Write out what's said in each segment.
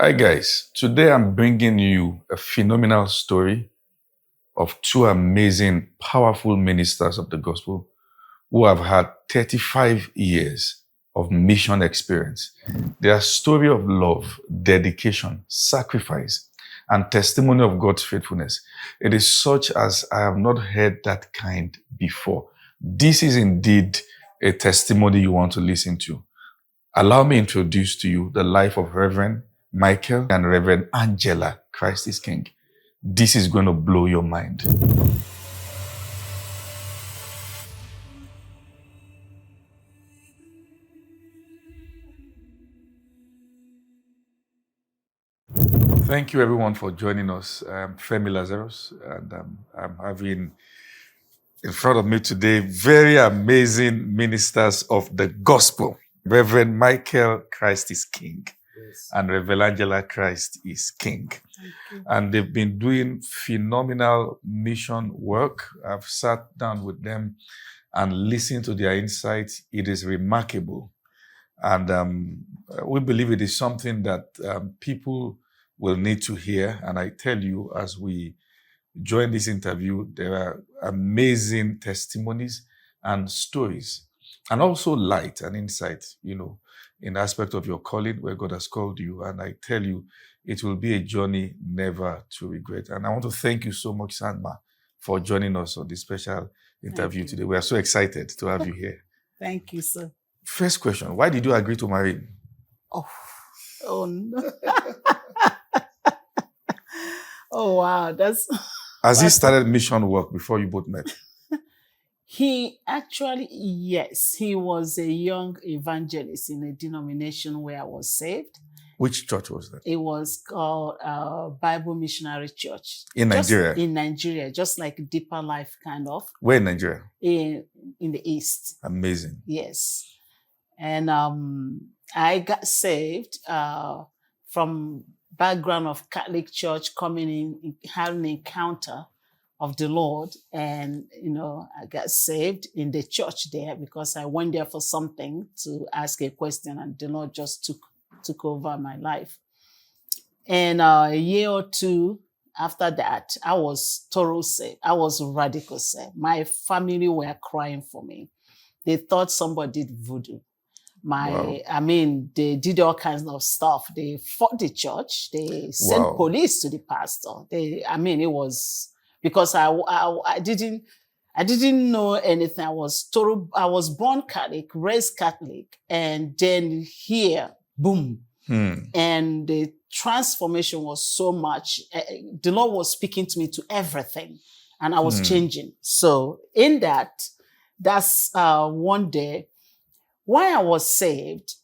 Hi guys, today I'm bringing you a phenomenal story of two amazing, powerful ministers of the gospel who have had 35 years of mission experience. Their story of love, dedication, sacrifice, and testimony of God's faithfulness. It is such as I have not heard that kind before. This is indeed a testimony you want to listen to. Allow me introduce to you the life of Reverend Michael and Reverend Angela, Christ is King. This is going to blow your mind. Thank you everyone for joining us. I'm Femi Lazarus, and I'm having in front of me today very amazing ministers of the gospel. Reverend Michael, Christ is King, and Reverend Angela, Christ is King. And they've been doing phenomenal mission work. I've sat down with them and listened to their insights. It is remarkable. And we believe it is something that people will need to hear. And I tell you, as we join this interview, there are amazing testimonies and stories, and also light and insight, in the aspect of your calling where God has called you. And I tell you, it will be a journey never to regret. And I want to thank you so much, Sandma, for joining us on this special interview today. We are so excited to have you here. Thank you, sir. First question, why did you agree to marry him? Oh no. Oh, wow. Has he started mission work before you both met? He actually, yes, he was a young evangelist in a denomination where I was saved. Which church was that? It was called Bible Missionary Church. In Nigeria? In Nigeria, just like Deeper Life kind of. Where in Nigeria? In the East. Amazing. Yes. And I got saved from background of Catholic Church, coming in, having an encounter of the Lord. And, I got saved in the church there because I went there for something to ask a question, and the Lord just took over my life. And a year or two after that, I was thorough saved. I was radical saved. My family were crying for me. They thought somebody did voodoo. They did all kinds of stuff. They fought the church. They sent police to the pastor. It was because I didn't know anything. I was born Catholic, raised Catholic, and then here, boom. And the transformation was so much. The Lord was speaking to me to everything, and I was changing. So in that's one day. Why I was saved,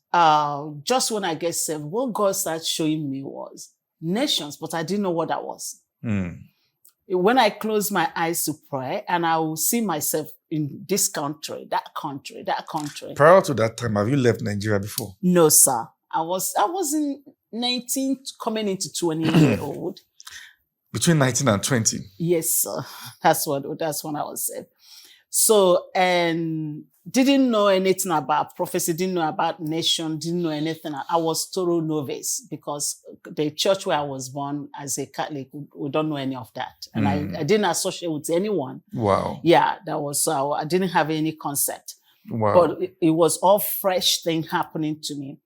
just when I get saved, what God started showing me was nations, but I didn't know what that was. When I close my eyes to pray, and I will see myself in this country, that country, that country. Prior to that time, have you left Nigeria before? No, sir. I was in 19, coming into 20-year-old. Between 19 and 20? Yes, sir. That's when I was saved. So, and didn't know anything about prophecy, didn't know about nation, didn't know anything. I was total novice because the church where I was born as a Catholic, we don't know any of that. And I didn't associate with anyone. Wow. Yeah, I didn't have any concept. Wow. But it was all fresh thing happening to me.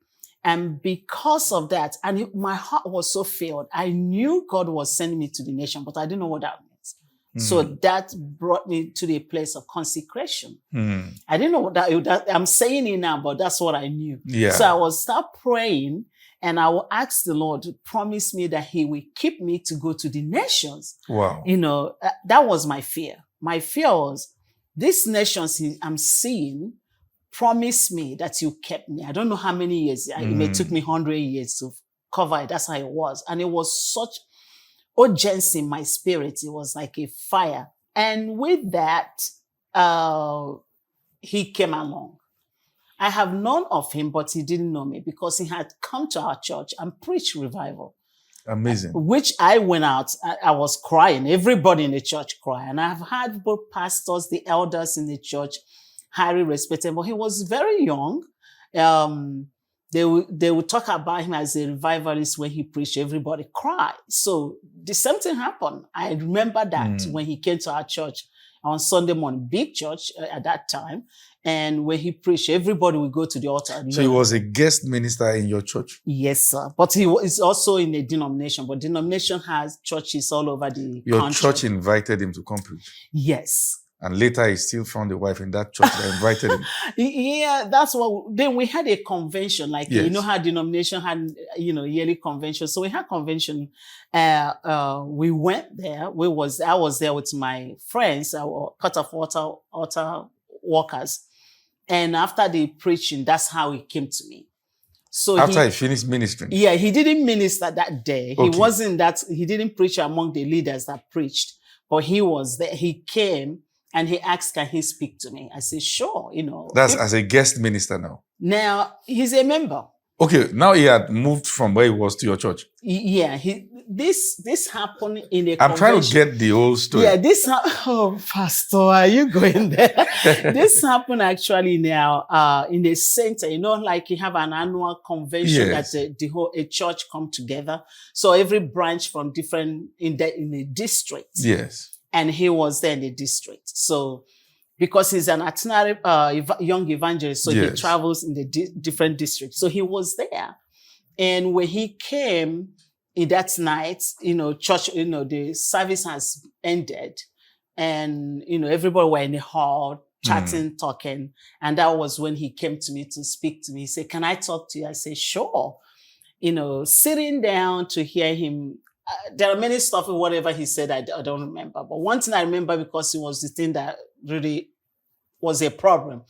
And because of that, my heart was so filled. I knew God was sending me to the nation, but I didn't know what that meant. So that brought me to the place of consecration. I didn't know what that I'm saying it now, but that's what I knew. Yeah. So I will start praying, and I will ask the Lord to promise me that He will keep me to go to the nations. Wow. That was my fear. My fear was these nations I'm seeing promise me that you kept me. I don't know how many years. It may took me 100 years to cover it. That's how it was. And it was such urgency in my spirit. It was like a fire. And with that, he came along. I have known of him, but he didn't know me because he had come to our church and preached revival. Amazing. Which I went out, I was crying. Everybody in the church cried. And I've had both pastors, the elders in the church, highly respected, but he was very young. they will talk about him as a revivalist. When he preached, everybody cried. So the same thing happened. I remember that when he came to our church on Sunday morning, big church at that time. And when he preached, everybody would go to the altar. So he was a guest minister in your church? Yes, sir. But he is also in a denomination. But denomination has churches all over the Your country. church invited him to come preach? Yes. And later he still found a wife in that church that invited him? Yeah, that's what. Then we had a convention, like, Yes. you know how denomination had, yearly convention. So we had convention. We went there. I was there with my friends, our cut off altar workers. And after the preaching, that's how he came to me. So After he finished ministering? Yeah, he didn't minister that day. Okay. He didn't preach among the leaders that preached, but he was there. He came and he asked, can he speak to me? I said, sure, That's as a guest minister now? Now, he's a member. Okay, now he had moved from where he was to your church. Yeah, this happened in a I'm convention. trying to get the whole story. Yeah, Pastor, are you going there? This happened actually in the center. Like you have an annual convention Yes. that a church come together. So every branch from different in the district. Yes. And he was there in the district. So because he's an itinerary young evangelist, so he Yes. travels in the different districts. So he was there. And when he came in that night, church, the service has ended. And, everybody were in the hall, chatting, talking. And that was when he came to me to speak to me. He said, can I talk to you? I said, sure. Sitting down to hear him, there are many stuff in whatever he said I don't remember. But one thing I remember, because it was the thing that really was a problem,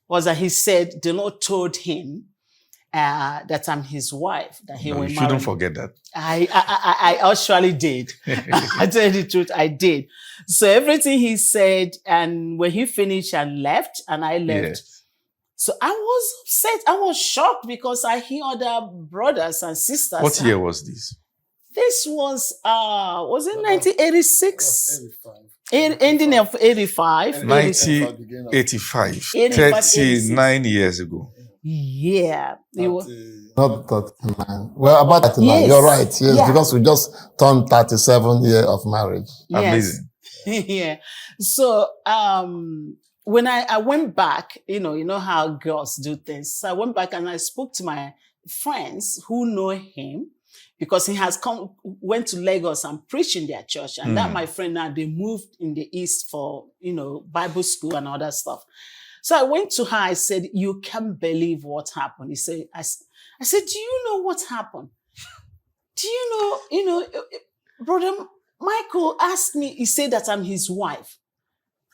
was that he said the Lord told him that I'm his wife, that he will marry. You shouldn't forget that. I actually did. I tell you the truth, I did. So everything he said, and when he finished and left, and I left, Yes. so I was upset. I was shocked because I hear other brothers and sisters. What year was this? This was it 1986? Ending of 85. 1985. 39 years ago. Yeah. Not 39. Well, about 39. Yes. You're right. Yes, Yeah. because we just turned 37 years of marriage. Yes. Amazing. Yeah. So when I went back, you know how girls do things. So I went back and I spoke to my friends who know him, because he has went to Lagos and preached in their church. And that, my friend, now they moved in the East for, Bible school and other stuff. So I went to her. I said, you can't believe what happened. He said, I said, do you know what happened? Do you know, Brother Michael asked me, he said that I'm his wife.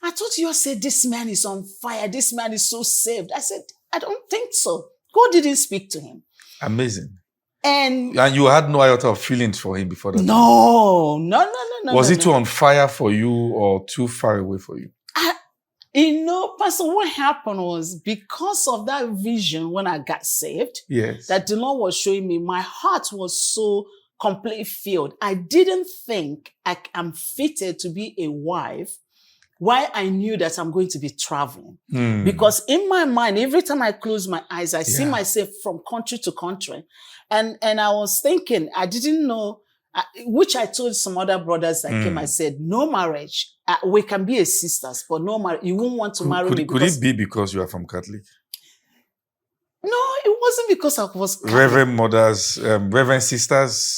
I thought you said, this man is on fire. This man is so saved. I said, I don't think so. God didn't speak to him. Amazing. And you had no iota of feelings for him before that? No. Was he too on fire for you or too far away for you? Pastor, what happened was, because of that vision when I got saved, Yes. that the Lord was showing me, my heart was so completely filled. I didn't think I'm fitted to be a wife. Why I knew that I'm going to be traveling. Because in my mind, every time I close my eyes, I see myself from country to country. And I was thinking, I didn't know, which I told some other brothers that came, I said, no marriage. We can be as sisters, but no marriage. You won't want to marry me. Could it be because you are from Catholic? No, it wasn't because I was Catholic. Reverend mothers, reverend sisters.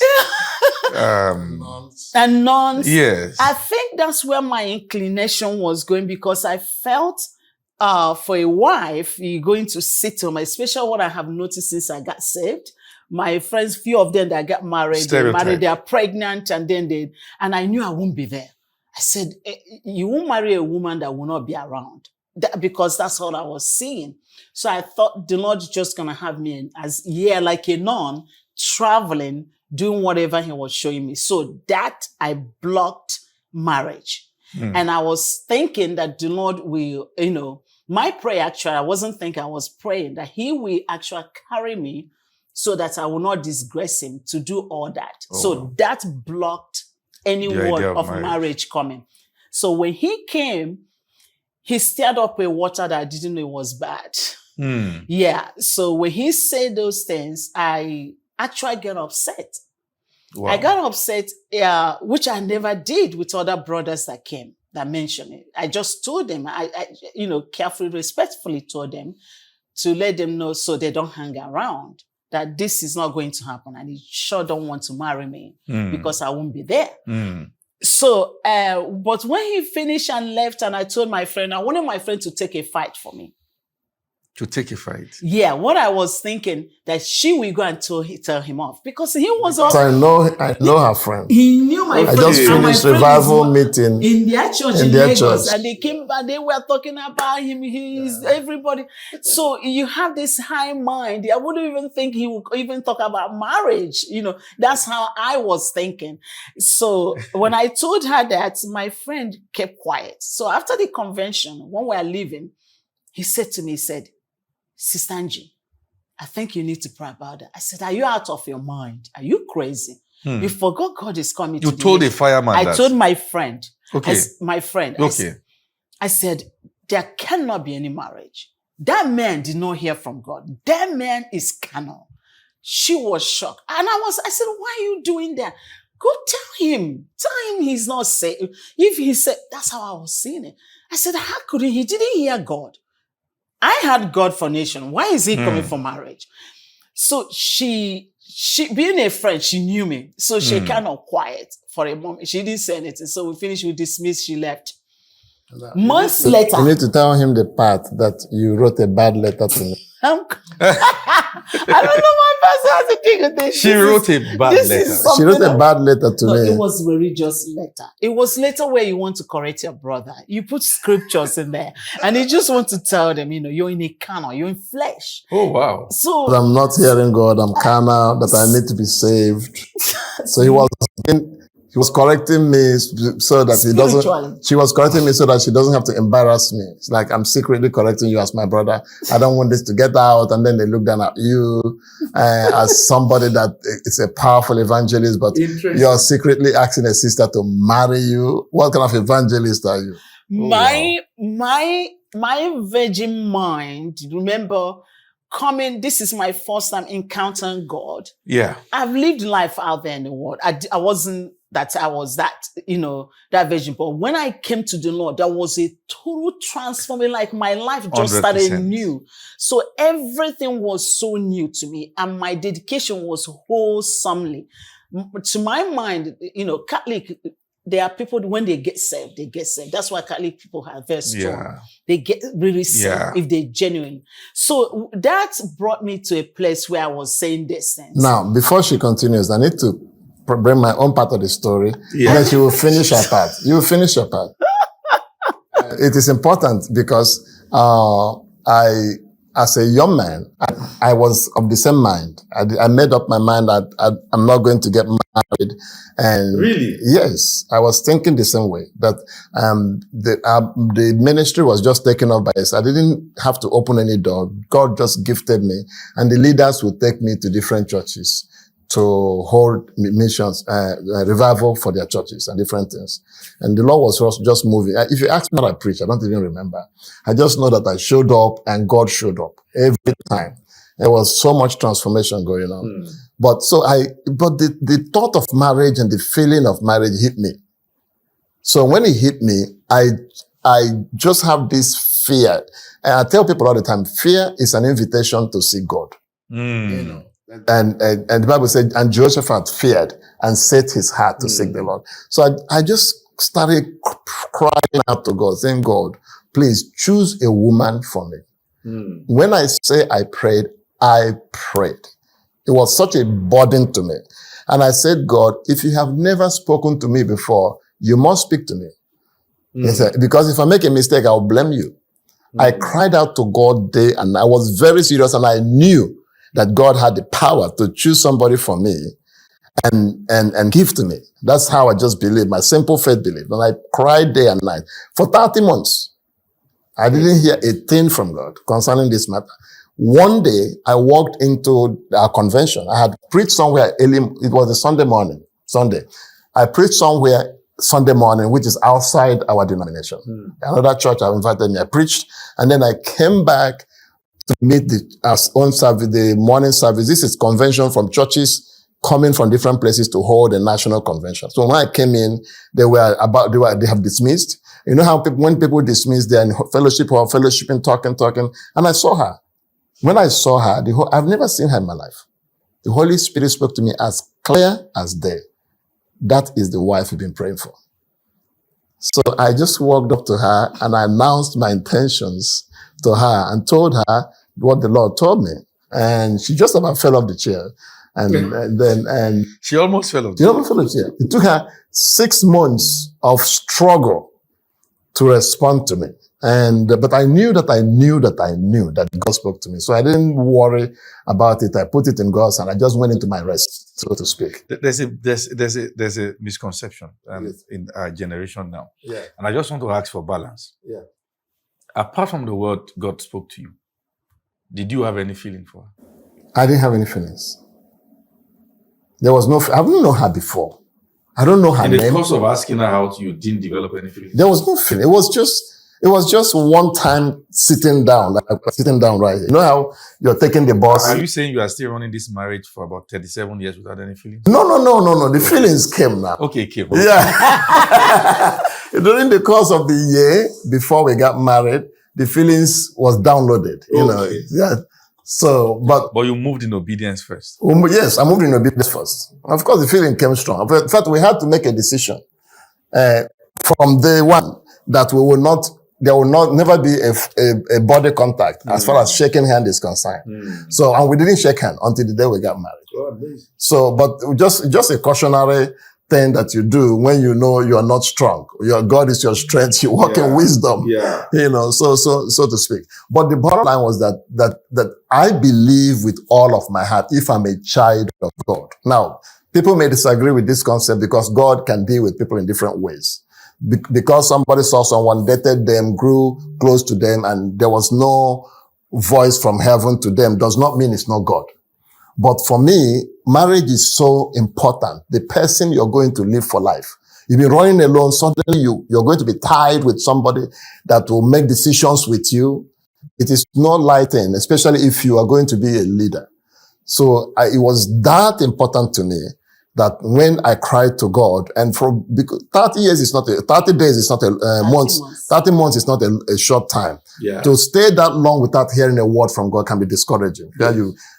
And nuns. Yes. I think that's where my inclination was going, because I felt for a wife, you're going to sit on, especially what I have noticed since I got saved. My friends, few of them that got married, they are pregnant, and then and I knew I wouldn't be there. I said, you won't marry a woman that will not be around, because that's all I was seeing. So I thought the Lord just going to have me like a nun, traveling, doing whatever he was showing me. So that I blocked marriage. And I was thinking that the Lord will, my prayer actually, I wasn't thinking, I was praying that he will actually carry me so that I will not disgrace him to do all that. So that blocked any word of marriage coming. So when he came, he stirred up a water that I didn't know was bad. Yeah. So when he said those things, I actually got upset. Wow. I got upset, which I never did with other brothers that came, that mentioned it. I just told them, I carefully, respectfully told them to let them know so they don't hang around, that this is not going to happen. And he sure don't want to marry me because I won't be there. So, but when he finished and left, and I told my friend, I wanted my friend to take a fight for me. To take a fight. Yeah, what I was thinking, that she will go and tell him off, because he was. So I know her friend. He knew my friend. I just and my finished friend revival meeting in their church in in their Lagos, church. and they came back. They were talking about him. He's everybody. So you have this high mind. I wouldn't even think he would even talk about marriage. That's how I was thinking. So when I told her that, my friend kept quiet. So after the convention, when we were leaving, he said to me, he said, "Sister Angie, I think you need to pray about that." I said, "Are you out of your mind? Are you crazy? You forgot God is coming to You told a fireman I that. told my friend. Okay. My friend. Okay. I said, there cannot be any marriage. That man did not hear from God. That man is carnal. She was shocked. And I said, why are you doing that? Go tell him. Tell him he's not saved. If he said, that's how I was seeing it. I said, how could he? He didn't hear God. I had God for nation. Why is he coming for marriage? So she being a friend, she knew me. So she kind of quiet for a moment. She didn't say anything. So we finished, we dismissed, she left. Months later. You need to tell him the part that you wrote a bad letter to me. I don't know why pastor has to think of this. She wrote a bad letter. She wrote a bad letter to me. It was a religious letter. It was letter where you want to correct your brother. You put scriptures in there, and you just want to tell them, you're in a carnal, you're in flesh. Oh, wow. So I'm not hearing God. I'm carnal. That I need to be saved. So he was correcting me so that he doesn't. She was correcting me so that she doesn't have to embarrass me. It's like, I'm secretly correcting you as my brother. I don't want this to get out. And then they look down at you as somebody that is a powerful evangelist, but you're secretly asking a sister to marry you. What kind of evangelist are you? My virgin mind, remember, this is my first time encountering God. Yeah. I've lived life out there in the world. I wasn't that I was that virgin. But when I came to the Lord, there was a total transforming, like my life just 100%. started new. So everything was so new to me, and my dedication was wholesomely. To my mind, Catholic, there are people, when they get saved, they get saved. That's why Catholic people are very strong. Yeah. They get really saved if they're genuine. So that brought me to a place where I was saying this things. Now, before she continues, I need to bring my own part of the story. Yeah. And then she will finish her part. You will finish your part. It is important because as a young man, I was of the same mind. I made up my mind that I'm not going to get married. And really? Yes, I was thinking the same way, that the ministry was just taken up by us. I didn't have to open any door. God just gifted me, and the leaders would take me to different churches to hold missions, revival for their churches and different things. And the Lord was just moving. If you ask me what I preach, I don't even remember. I just know that I showed up and God showed up every time. There was so much transformation going on. But the thought of marriage and the feeling of marriage hit me. So when it hit me, I just have this fear. And I tell people all the time, fear is an invitation to see God. And the Bible said, and Jehoshaphat feared and set his heart to seek the Lord. So I just started crying out to God, saying, God, please choose a woman for me. When I say I prayed. It was such a burden to me. And I said, God, if you have never spoken to me before, you must speak to me. He said, because if I make a mistake, I'll blame you. I cried out to God day and I was very serious, and I knew that God had the power to choose somebody for me and give to me. That's how I just believed, my simple faith belief. And I cried day and night for 30 months. I didn't hear a thing from God concerning this matter. One day, I walked into our convention. I had preached somewhere early. It was a Sunday. I preached somewhere Sunday morning, which is outside our denomination. Another church invited me. I preached, and then I came back to meet our own service, the morning service. This is convention from churches coming from different places to hold a national convention. So when I came in, they have dismissed. You know how when people dismiss, they're in fellowship or fellowshipping, talking, and I saw her. When I saw her, I've never seen her in my life. The Holy Spirit spoke to me as clear as day. That is the wife we've been praying for. So I just walked up to her and I announced my intentions to her and told her what the Lord told me. And she just about fell off the chair. And she almost fell off. She almost fell off the chair. It took her 6 months of struggle to respond to me. But I knew that God spoke to me. So I didn't worry about it. I put it in God's hand. I just went into my rest, so to speak. There's a misconception in our generation now. Yeah. And I just want to ask for balance. Yeah. Apart from the word God spoke to you, did you have any feeling for her? I didn't have any feelings. There was no, I didn't know her before. I don't know her name. In the course of asking her out, you didn't develop any feelings? There was no feeling. It was just one time sitting down right here. You know how you're taking the bus? Are you saying you are still running this marriage for about 37 years without any feelings? No. The feelings came now. Okay, came. Yeah. During the course of the year before we got married, the feelings was downloaded. You know, yeah. So, but you moved in obedience first. Yes, I moved in obedience first. Of course, the feeling came strong. In fact, we had to make a decision from day one that there will never be a body contact as far as shaking hand is concerned. So, and we didn't shake hand until the day we got married. So, but just a cautionary thing that you do when you know you are not strong. Your God is your strength. You walk in wisdom. Yeah. You know, so to speak. But the bottom line was that I believe with all of my heart if I'm a child of God. Now, people may disagree with this concept because God can deal with people in different ways. Because somebody saw someone, dated them, grew close to them, and there was no voice from heaven to them, does not mean it's not God. But for me, marriage is so important. The person you're going to live for life. You've been running alone, suddenly you're going to be tied with somebody that will make decisions with you. It is not light thing, especially if you are going to be a leader. So it was that important to me that when I cried to God, and because 30 days is not a month. 30 months is not a short time. Yeah. To stay that long without hearing a word from God can be discouraging.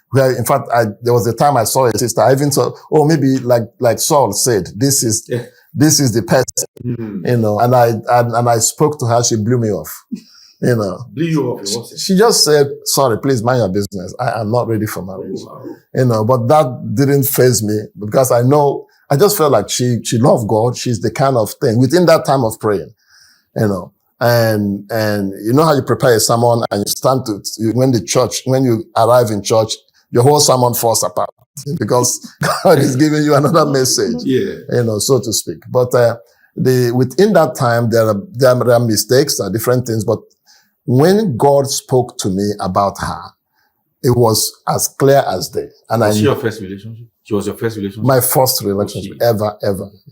Where in fact, there was a time I saw a sister. I even saw, maybe like Saul said, this is the person, you know. And I spoke to her. She blew me off, you know. Blew you off? She just said, "Sorry, please mind your business. I am not ready for marriage." Oh, wow. You know, but that didn't faze me because I just felt like she loved God. She's the kind of thing within that time of praying, you know. And you know how you prepare a sermon and when you arrive in church, your whole sermon falls apart because God is giving you another message, you know, so to speak. But within that time, there are mistakes, there are different things. But when God spoke to me about her, it was as clear as day. And was she your first relationship? She was your first relationship? My first relationship ever,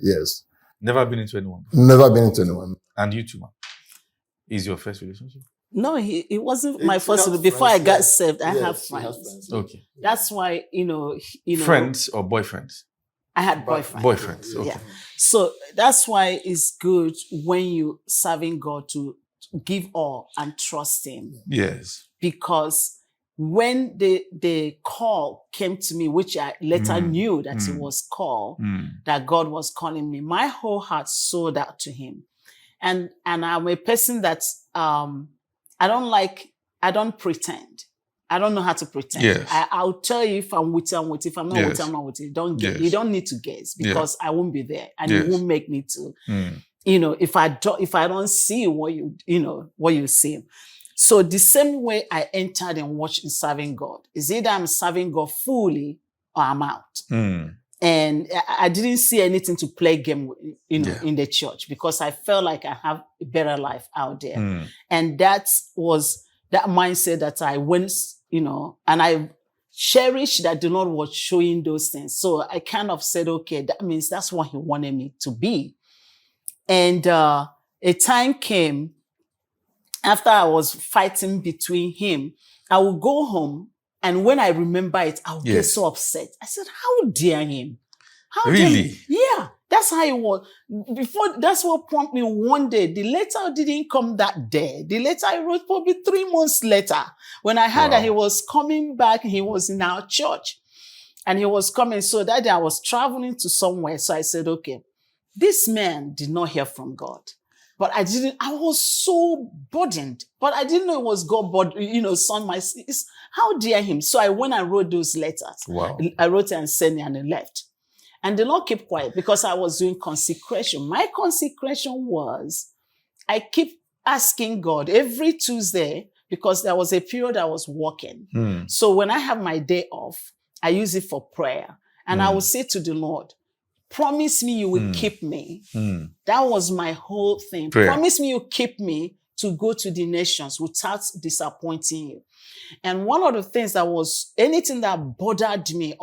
yes. Never been into anyone? Never been into anyone. And you too, man? Is your first relationship? No, it wasn't my first. Before I got saved, I have friends. Okay. That's why, you know. Friends or boyfriends? I had boyfriends. Boyfriends, okay. Yeah. So that's why it's good when you serving God to give all and trust Him. Yes. Because when the call came to me, which I later knew that it was call, that God was calling me, my whole heart sold out to Him. And I'm a person that I don't pretend. I don't know how to pretend. Yes. I'll tell you if I'm with you, I'm with you. If I'm not with you, I'm not with you. You don't need to guess because I won't be there and it won't make me to, you know, if I don't see what you see. So the same way I entered and watched in serving God is either I'm serving God fully or I'm out. And I didn't see anything to play game with, in the church because I felt like I have a better life out there. And that was that mindset that I went, you know, and I cherished that the Lord was showing those things. So I kind of said, okay, that means that's what He wanted me to be. And a time came after I was fighting between him, I would go home, and when I remember it, I would get Yes. so upset. I said, how dare him? How dare Really? him? Yeah, that's how it was. Before, that's what prompted me one day. The letter didn't come that day. The letter I wrote probably 3 months later, when I heard that he Wow. was coming back, he was in our church. And he was coming. So that day I was traveling to somewhere. So I said, okay, this man did not hear from God. But I was so burdened. But I didn't know it was God, but, son, how dare him? So I went and wrote those letters. Wow. I wrote it and sent it, and I left. And the Lord kept quiet because I was doing consecration. My consecration was, I keep asking God every Tuesday, because there was a period I was working. Mm. So when I have my day off, I use it for prayer. And I will say to the Lord, promise me you will keep me. Mm. That was my whole thing. Prayer. Promise me you keep me to go to the nations without disappointing you. And one of the things that was, anything that bothered me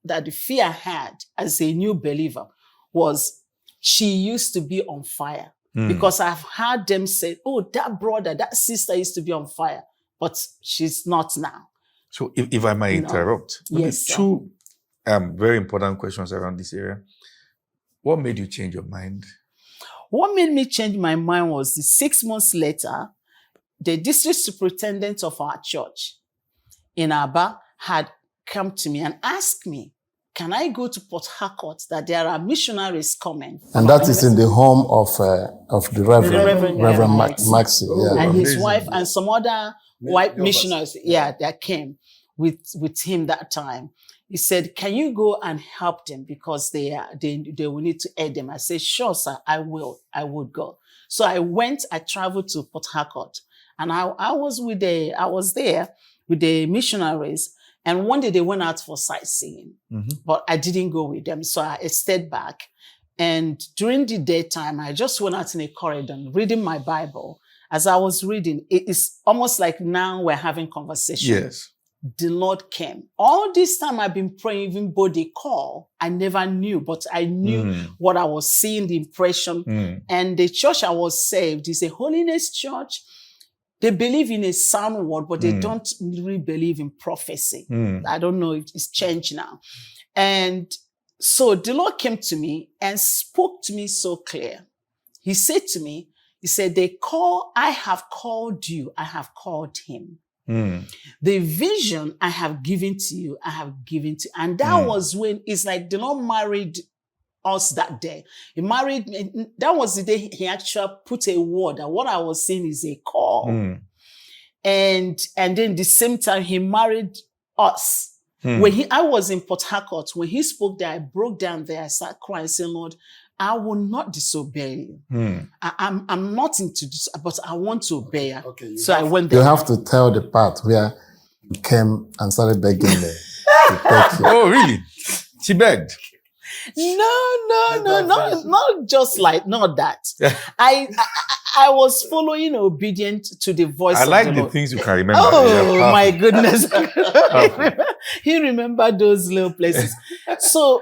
that the fear I had as a new believer was, she used to be on fire. Because I've heard them say, oh, that brother, that sister used to be on fire, but she's not now. So if I might interrupt, maybe Yes, sir. 2 very important questions around this area. What made you change your mind? What made me change my mind was 6 months later, the district superintendent of our church in Aba had come to me and asked me, can I go to Port Harcourt, that there are missionaries coming? And that is in the home of the Reverend Maxi. Maxi. Yeah. And his Amazing. wife and some other white missionaries, that came with him that time. He said, can you go and help them because they will need to aid them? I said, sure, sir, I would go. So I traveled to Port Harcourt, and I was there with the missionaries. And one day they went out for sightseeing, but I didn't go with them. So I stayed back. And during the daytime, I just went out in a corridor reading my Bible. As I was reading, it is almost like now we're having conversation. Yes. The Lord came. All this time I've been praying, even though they call, I never knew, but I knew what I was seeing, the impression. And the church I was saved is a holiness church. They believe in a sound word, but they don't really believe in prophecy. I don't know if it's changed now. And so the Lord came to me and spoke to me so clear. He said to me, he said, I have called you, I have called him. The vision I have given to you, I have given to you. And that was when, it's like the Lord married us that day. He married me. That was the day he actually put a word that what I was saying is a call. And then the same time he married us. When I was in Port Harcourt, when he spoke there, I broke down there. I started crying, saying, Lord, I will not disobey you. I'm not into this, but I want to obey you. Okay, So I went there. You have to tell the part where you came and started begging me to take you. Oh, really? She begged. No, not just like, not that. I was following obedient to the voice I of like the the Lord. things you can remember. Oh Yeah, my goodness. Powerful. He remembered those little places. So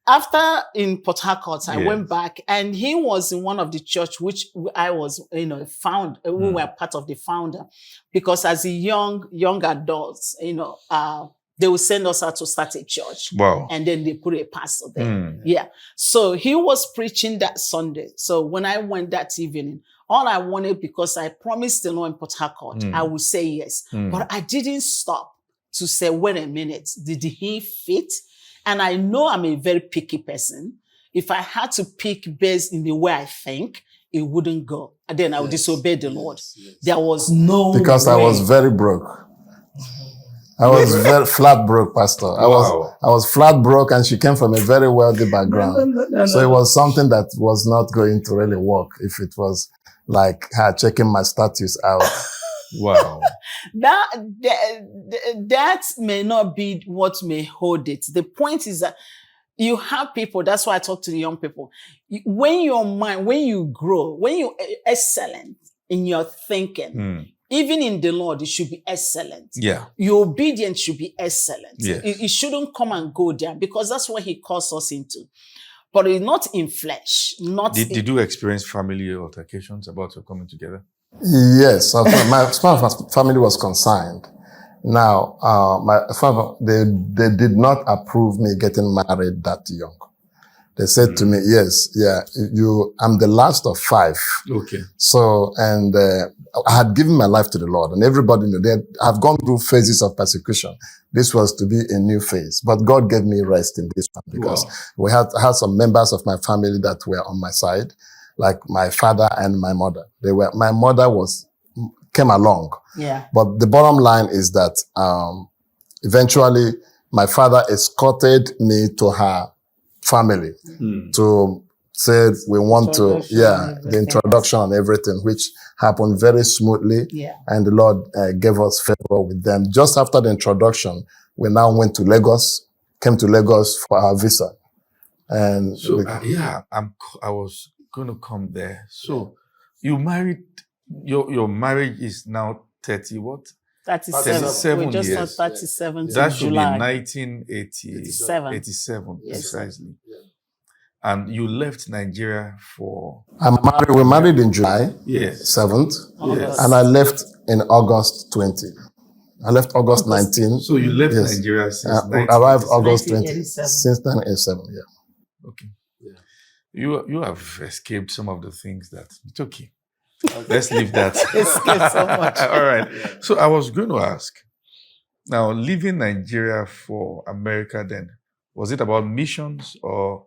after in Port Harcourt, I Yes. went back, and he was in one of the church which I was, we were part of the founder, because as a young adults, they would send us out to start a church. Wow. And then they put a pastor there. Yeah. So he was preaching that Sunday. So when I went that evening, all I wanted, because I promised the Lord in Port Harcourt, I would say yes. But I didn't stop to say, wait a minute, did he fit? And I know I'm a very picky person. If I had to pick based in the way I think, it wouldn't go. And then I would disobey the Lord. There was no Because I way. was very broke. I was very flat broke, Pastor. I was flat broke, and she came from a very wealthy background. So it was something that was not going to really work if it was like her checking my status out. Wow. That may not be what may hold it. The point is that you have people, that's why I talk to the young people. When you grow, when you're excellent in your thinking, even in the Lord, it should be excellent. Yeah. Your obedience should be excellent. Yes. It shouldn't come and go there, because that's what he calls us into. But it's not in flesh. Did you experience family altercations about your coming together? Yes, my family was consigned. Now, my father, they did not approve me getting married that young. They said to me, yes, yeah, I'm the last of 5. Okay. So, and I had given my life to the Lord, and everybody knew that I've gone through phases of persecution. This was to be a new phase, but God gave me rest in this one because we had some members of my family that were on my side, like my father and my mother. My mother came along. Yeah. But the bottom line is that, eventually my father escorted me to her family to say we want to, the introduction and everything, which happened very smoothly. Yeah. And the Lord gave us favor with them. Just after the introduction, we now went to Lagos, came to Lagos for our visa. And so, I was going to come there. So you married, your marriage is now 30 what? 37. We just years. turned 37 That should July. be 1987. 87, yes, precisely. And you left Nigeria for... We married in July 7th. Yes. And I left in August 20. I left August 19. So you left Nigeria since arrived August 20. 1987. Since 1987, yeah. Okay. Yeah. You have escaped some of the things that... It's okay. Let's leave that. Escaped so much. All right. So I was going to ask, now leaving Nigeria for America then, was it about missions or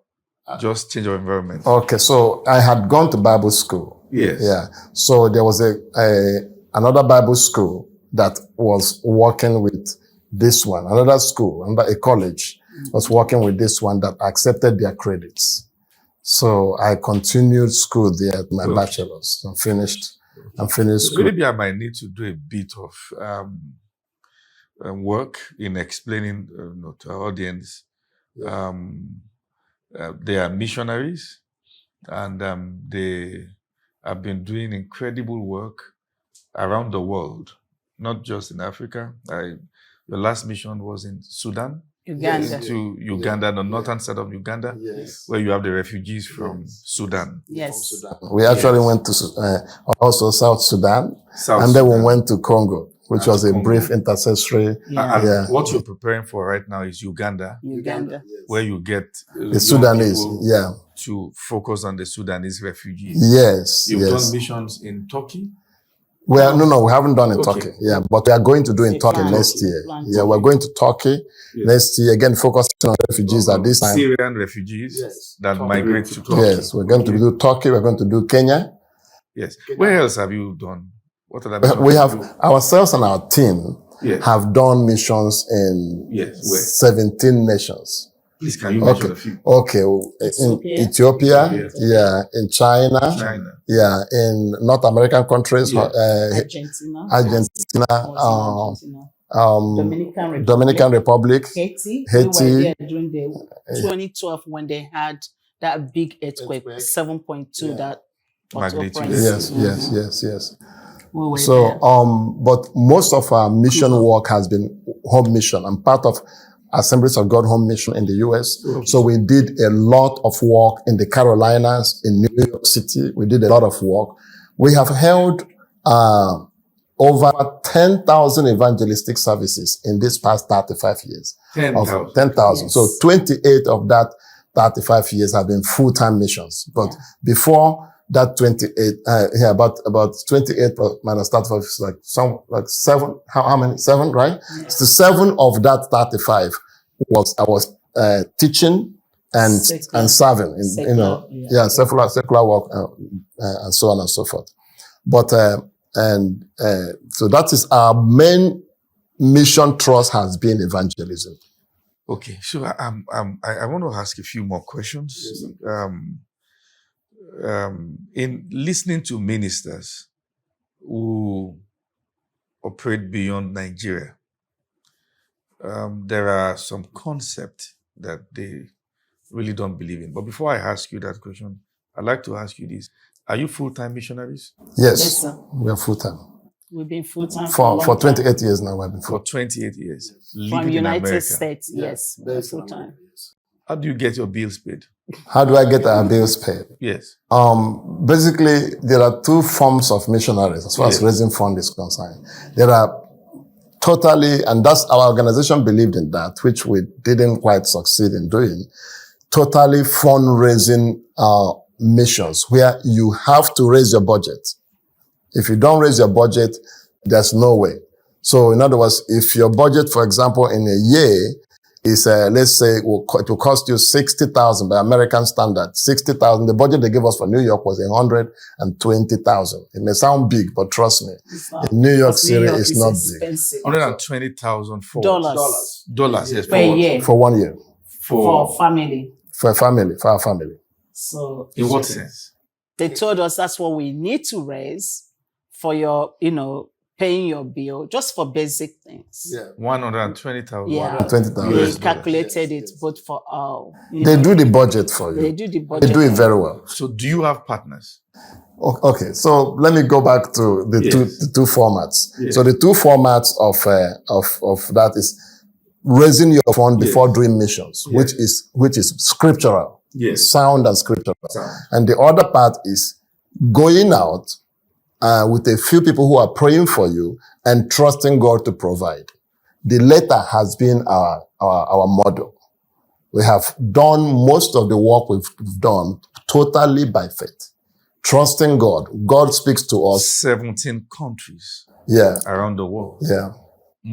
just change of environment? Okay, so I had gone to Bible school. Yes. Yeah. So there was another Bible school that was working with this one. Another school, a college was working with this one that accepted their credits. So I continued school there at my bachelor's and finished school. So maybe I might need to do a bit of work in explaining to our audience. They are missionaries, and they have been doing incredible work around the world, not just in Africa. Your last mission was in Sudan. Uganda. To Uganda, the northern side of Uganda, where you have the refugees from Sudan. Yes. We actually went to also South Sudan, and then we went to Congo, which was a brief intercessory. What you're preparing for right now is Uganda. Where you get the Sudanese, to focus on the Sudanese refugees. Yes. You've done missions in Turkey? Well, no, we haven't done in Turkey. Yeah, but we are going to do in Turkey next year. Yeah, we're going to Turkey next year, again, focusing on refugees at this time. Syrian refugees that migrate to Turkey. Yes, we're going to do Turkey, we're going to do Kenya. Yes. Where else have you done? What other missions? We have ourselves and our team have done missions in 17 nations. Please, can you mention a few? Okay, in Ethiopia, in China, in North American countries, Argentina, Dominican Republic, Haiti. We were there during the 2012 when they had that big earthquake, 7.2 that magnitude. Yes. So, but most of our mission work has been home mission. I'm part of Assemblies of God Home Mission in the U.S. So we did a lot of work in the Carolinas, in New York City. We did a lot of work. We have held over 10,000 evangelistic services in this past 35 years. 10,000. 10,000. Yes. So 28 of that 35 years have been full-time missions. But before that 28, about 28 minus 35 is like 7. How many? 7, right? Yes. So 7 of that 35 I was teaching and serving in secular work and so on and so forth. But so that is our main mission thrust has been evangelism. Okay, so I want to ask a few more questions. Yes, in listening to ministers who operate beyond Nigeria, there are some concepts that they really don't believe in. But before I ask you that question, I'd like to ask you this. Are you full-time missionaries? Yes, sir. We are full-time. We've been full-time for 28 years now. We've been for 28 years. From United States, yes, we're full-time. How do you get your bills paid? How do I get our bills paid? Yes. Basically, there are two forms of missionaries as far as raising funds is concerned. There are totally, and that's our organization believed in that, which we didn't quite succeed in doing, totally fundraising missions where you have to raise your budget. If you don't raise your budget, there's no way. So in other words, if your budget, for example, in a year is, let's say, it will cost you 60,000 by American standard, 60,000. The budget they gave us for New York was 120,000. It may sound big, but trust me, in New York City, it's not big. 120,000 for Dollars. yes, per year. For 1 year. For family. For a family, for our family. So In what sense? they told us that's what we need to raise for your, paying your bill, just for basic things. 120,000. Yeah. 20,000. They calculated it both for all. They do the budget for They you. do the budget. They do it very well. So do you have partners? Okay, so let me go back to the two formats. Yes. So the two formats of that is raising your fund before doing missions, which is scriptural, sound and scriptural. And the other part is going out with a few people who are praying for you and trusting God to provide. The latter has been our model. We have done most of the work we've done totally by faith. Trusting God. God speaks to us. 17 countries Yeah. around the world. Yeah.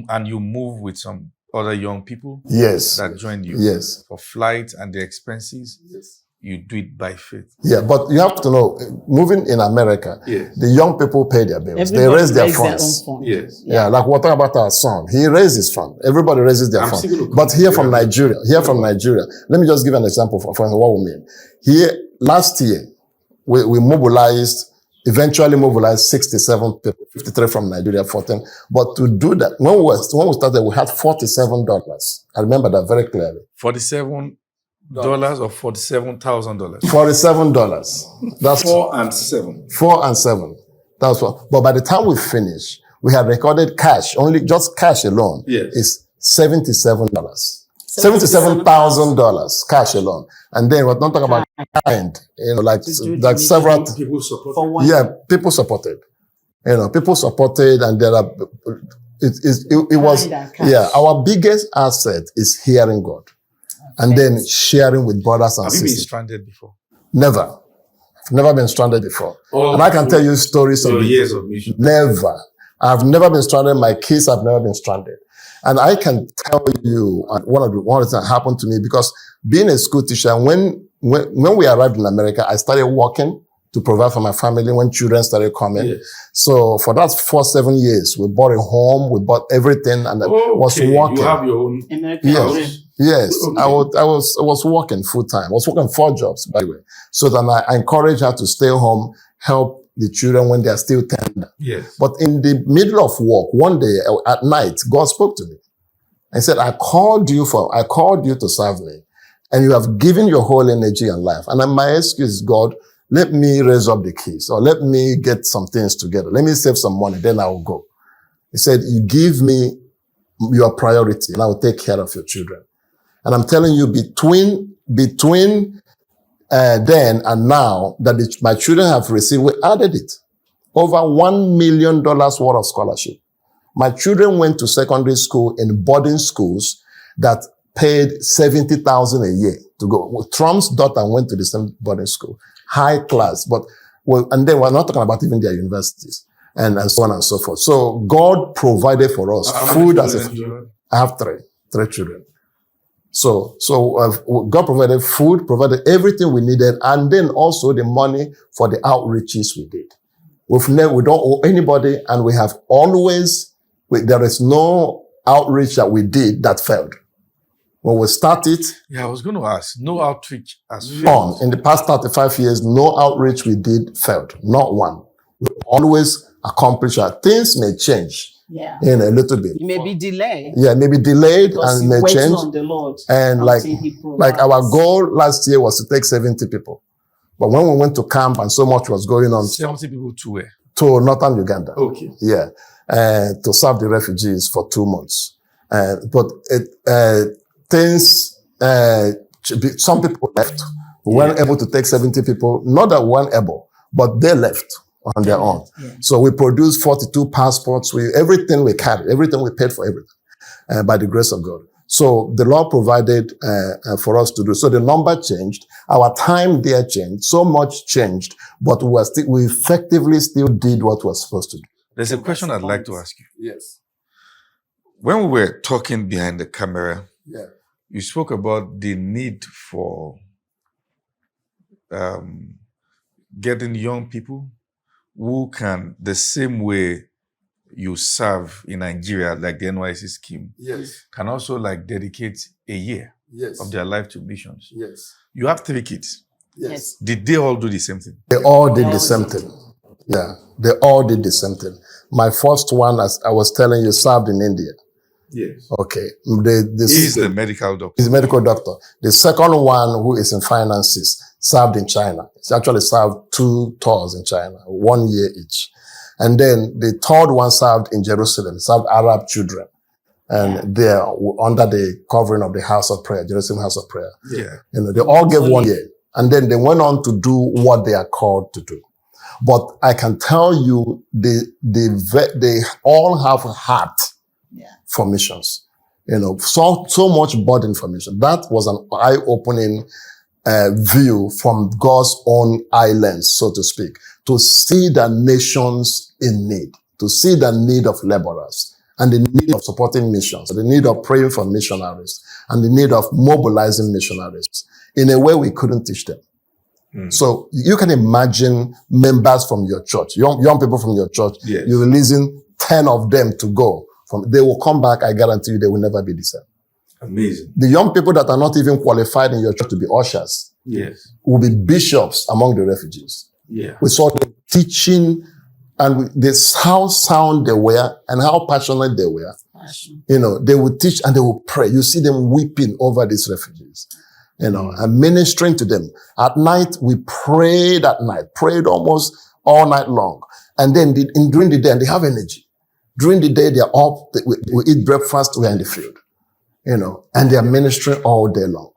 And you move with some other young people Yes. that join you Yes. for flight and the expenses. You do it by faith. Yeah. But you have to know, moving in America, the young people pay their bills. They Everybody raise their raise funds. own fund. Yes. Yeah, like we're talking about our son. He raised his fund. Everybody raises their fund. But here from Nigeria, let me just give an example for what we mean. Here, last year, we eventually mobilized 67 people, 53 from Nigeria, 14. But to do that, when we started, we had $47. I remember that very clearly. $47 or $47,000? $47. That's 4 and 7. 4 and 7. That's what. But by the time we finished, we had recorded cash, only just cash alone is $77. $77,000 cash alone. And then we're not talking about kind, like several People support. For one. Yeah, people supported. People supported, and there are. It was our biggest asset is hearing God, and then sharing with brothers and Have you been sisters. stranded before? Never, I've never been stranded before, and I can tell you stories of years of mission. Never, I've never been stranded. My kids have never been stranded, and I can tell you one of the things that happened to me because being a school teacher, when we arrived in America, I started working to provide for my family when children started coming. Yes. So for that 7 years, we bought a home, we bought everything, and I was working. You have your own. Yes. Okay. I was working full time. I was working 4 jobs, by the way. So then I encouraged her to stay home, help the children when they are still tender. Yes. But in the middle of work, one day at night, God spoke to me and said, I called you to serve me. And you have given your whole energy and life. And then my excuse is, God, let me raise up the keys, or let me get some things together. Let me save some money, then I will go. He said, you give me your priority and I will take care of your children. And I'm telling you, between then and now that my children have received, we added it. Over $1 million worth of scholarship. My children went to secondary school in boarding schools that paid $70,000 a year to go. Trump's daughter went to the same boarding school, high class, and then we're not talking about even their universities and so on and so forth. So God provided for us food as a children. I have three children. So God provided food, provided everything we needed, and then also the money for the outreaches we did. We don't owe anybody, and we have always, there is no outreach that we did that failed. When we started, I was going to ask, no outreach has failed. In the past 35 years, no outreach we did failed. Not one. We always accomplish our things may change in a little bit. It may be delayed. Yeah, maybe delayed and may change. On the Lord and like our goal last year was to take 70 people. But when we went to camp and so much was going on. 70 people to where? To northern Uganda. Okay. Yeah. To serve the refugees for 2 months. But things Some people left. We weren't able to take 70 people. Not that we weren't able, but they left on their own. Yeah. So we produced 42 passports. Everything we carried, everything we paid for everything, by the grace of God. So the Lord provided for us to do. So the number changed. Our time there changed. So much changed, but we effectively still did what we were supposed to do. There's a question I'd like to ask you. Yes. When we were talking behind the camera, Yeah. you spoke about the need for getting young people who can, the same way you serve in Nigeria, like the NYSC scheme, Yes. can also like dedicate a year Yes. of their life to missions. Yes. You have 3 kids. Yes. Did they all do the same thing? They all did the same thing. Yeah. They all did the same thing. My first one, as I was telling you, served in India. Yes. Okay. He's the medical doctor. He's a medical doctor. The second one, who is in finances, served in China. He actually served 2 tours in China, 1 year each. And then the third one served in Jerusalem, served Arab children. And they are under the covering of the House of Prayer, Jerusalem House of Prayer. Yeah. They all gave 1 year. And then they went on to do what they are called to do. But I can tell you, they all have a heart for missions. So much burden for mission. That was an eye-opening view from God's own islands, so to speak, to see the nations in need, to see the need of laborers, and the need of supporting missions, the need of praying for missionaries, and the need of mobilizing missionaries in a way we couldn't teach them. So you can imagine members from your church, young people from your church, you're releasing 10 of them to go. They will come back, I guarantee you, they will never be the same. Amazing. The young people that are not even qualified in your church to be ushers will be bishops among the refugees. Yeah. We saw them teaching, and how sound they were and how passionate they were. They would teach and they would pray. You see them weeping over these refugees, and ministering to them. At night, we prayed prayed almost all night long. And then during the day, and they have energy. During the day, they're up, we eat breakfast, we're in the field, and they're ministering all day long.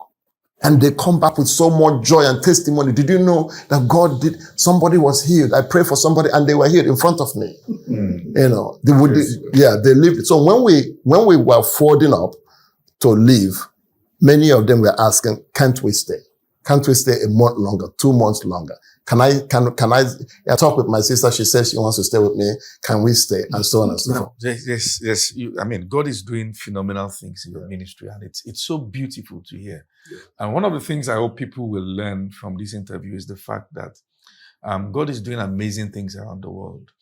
And they come back with so much joy and testimony. Did you know that God did, somebody was healed? I prayed for somebody and they were healed in front of me. They lived. So when we were folding up to leave, many of them were asking, can't we stay? Can't we stay a month longer, 2 months longer? Can I talk with my sister? She says she wants to stay with me. Can we stay? And so on and so forth. Yes. God is doing phenomenal things in your ministry, and it's so beautiful to hear. Yeah. And one of the things I hope people will learn from this interview is the fact that God is doing amazing things around the world,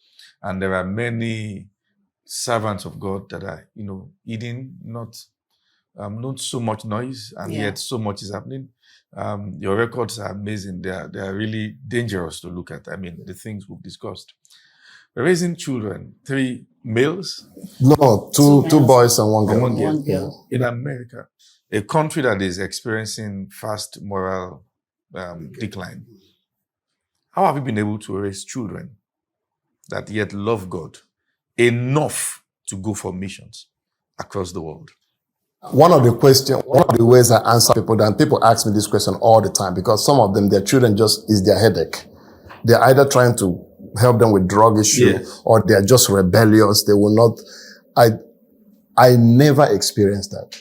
and there are many servants of God that are, eating not so much noise, and yet so much is happening. Your records are amazing. They are really dangerous to look at. The things we've discussed. We're raising children, 3 males? No, two boys and 1 girl. One girl. In America, a country that is experiencing fast moral decline. How have you been able to raise children that yet love God enough to go for missions across the world? One of the ways I answer people, and people ask me this question all the time, because some of them, their children is their headache. They're either trying to help them with drug issue, or they're just rebellious. They will not. I never experienced that.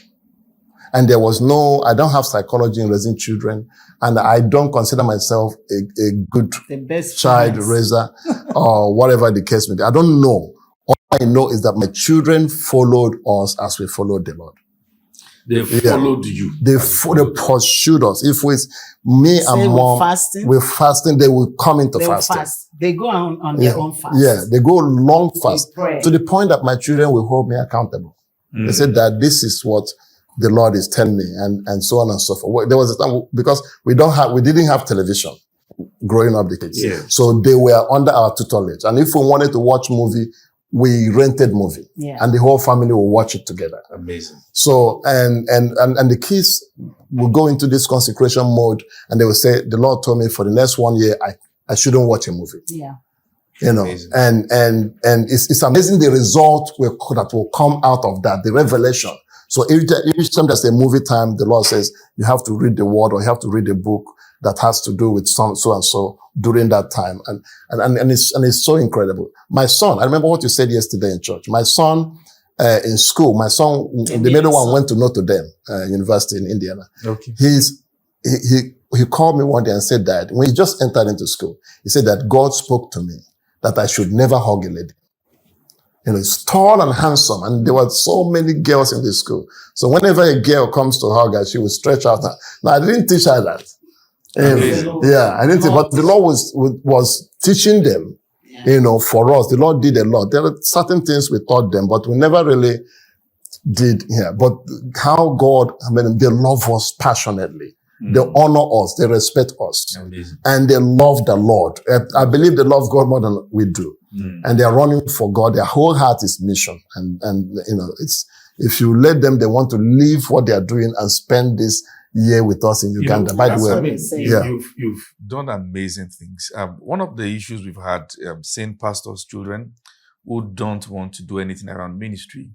And I don't have psychology in raising children, and I don't consider myself a good child raiser or whatever the case may be. I don't know. All I know is that my children followed us as we followed the Lord. They followed you. They pursued us. If me and mom, we're fasting, they will come into fasting. They go on their own fast. Yeah, they go long fast to the point that my children will hold me accountable. They said that this is what the Lord is telling me, and so on and so forth. There was a time, because we didn't have television growing up, the kids. So they were under our tutelage. And if we wanted to watch movie, we rented movie, and the whole family will watch it together. Amazing. So, and the kids will go into this consecration mode, and they will say, the Lord told me for the next 1 year, I shouldn't watch a movie. Yeah. Amazing. And it's amazing the result that will come out of that, the revelation So each time there's a movie time, the Lord says you have to read the word or you have to read a book that has to do with so and so during that time. And it's so incredible. My son, I remember what you said yesterday in church. My son, in school, the middle one went to Notre Dame, University in Indiana. Okay. He called me one day and said that when he just entered into school, he said that God spoke to me that I should never hug a lady. He's tall and handsome, and there were so many girls in the school. So whenever a girl comes to hug her, she would stretch out her. Now, I didn't teach her that. I didn't. But the Lord was teaching them, for us. The Lord did a lot. There are certain things we taught them, but we never really did here. But how God, they love us passionately. They honor us. They respect us. Amazing. And they love the Lord. I believe they love God more than we do. And they're running for God. Their whole heart is mission. And it's, if you let them, they want to leave what they are doing and spend this year with us in Uganda. By the way, you've done amazing things. One of the issues we've had, seeing pastors' children who don't want to do anything around ministry.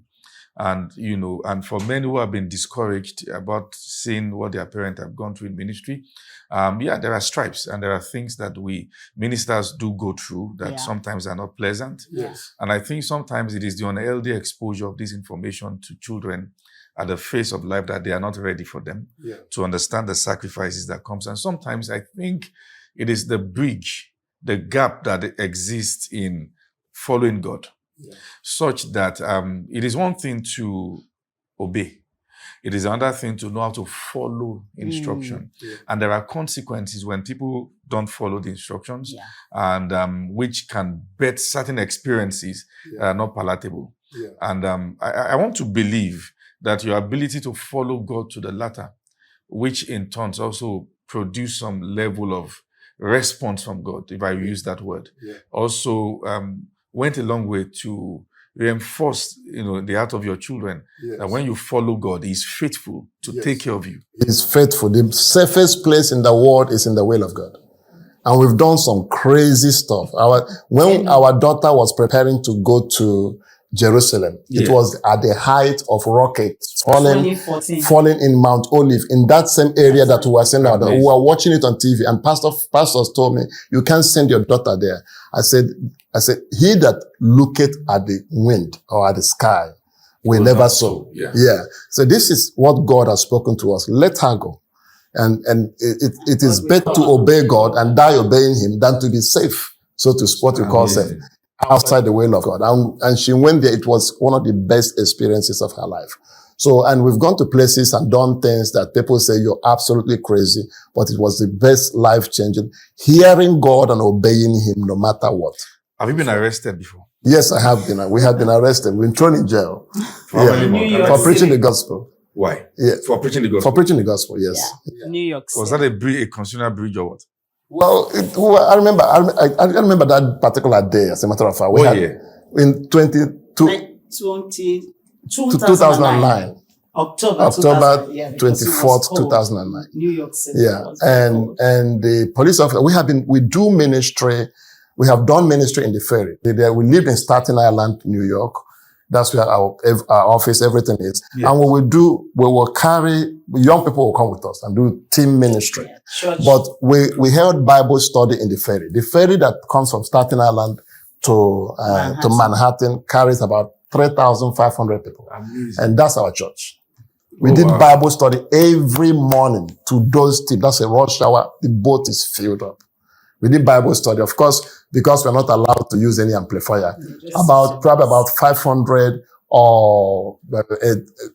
And, and for many who have been discouraged about seeing what their parents have gone through in ministry, there are stripes and there are things that we ministers do go through that sometimes are not pleasant. Yes. And I think sometimes it is the unhealthy exposure of this information to children at the phase of life that they are not ready for them to understand the sacrifices that comes. And sometimes I think it is the bridge, the gap that exists in following God. Such that it is one thing to obey. It is another thing to know how to follow instruction. And there are consequences when people don't follow the instructions and which can bet certain experiences that are not palatable. And I want to believe that your ability to follow God to the latter, which in turn also produce some level of response from God, if I use that word, also went a long way to reinforce, the heart of your children. That when you follow God, He's faithful to take care of you. He's faithful. The safest place in the world is in the will of God. And we've done some crazy stuff. When our daughter was preparing to go to Jerusalem, it was at the height of rockets falling in Mount Olive, in that same area that we were sending out. We were watching it on TV, and pastors told me, you can't send your daughter there. I said, he that looketh at the wind or at the sky will never sow. So this is what God has spoken to us. Let her go. And it is better to obey God and die obeying Him than to be safe. So to what you call safe, outside the will of God. And she went there. It was one of the best experiences of her life. So, and we've gone to places and done things that people say you're absolutely crazy, but it was the best life-changing, hearing God and obeying Him no matter what. Have you been arrested before? Yes, I have been. We have been arrested. We've been thrown in jail. For preaching the gospel. Why? Yeah. For preaching the gospel? For preaching the gospel, yes. New York City. Was that a consumer bridge or what? Well, I remember that particular day, as a matter of fact. We had in 2009. October 24th, 2009. New York City. And the police officer, we do ministry. We have done ministry in the ferry. We lived in Staten Island, New York. That's where our office, everything is. And we will carry, young people will come with us and do team ministry. But we held Bible study in the ferry. The ferry that comes from Staten Island to Manhattan carries about 3,500 people. Amazing. And that's our church. We did Bible study every morning to those teams. That's a rush hour. The boat is filled up. We did Bible study, of course, because we're not allowed to use any amplifier. Probably about 500 or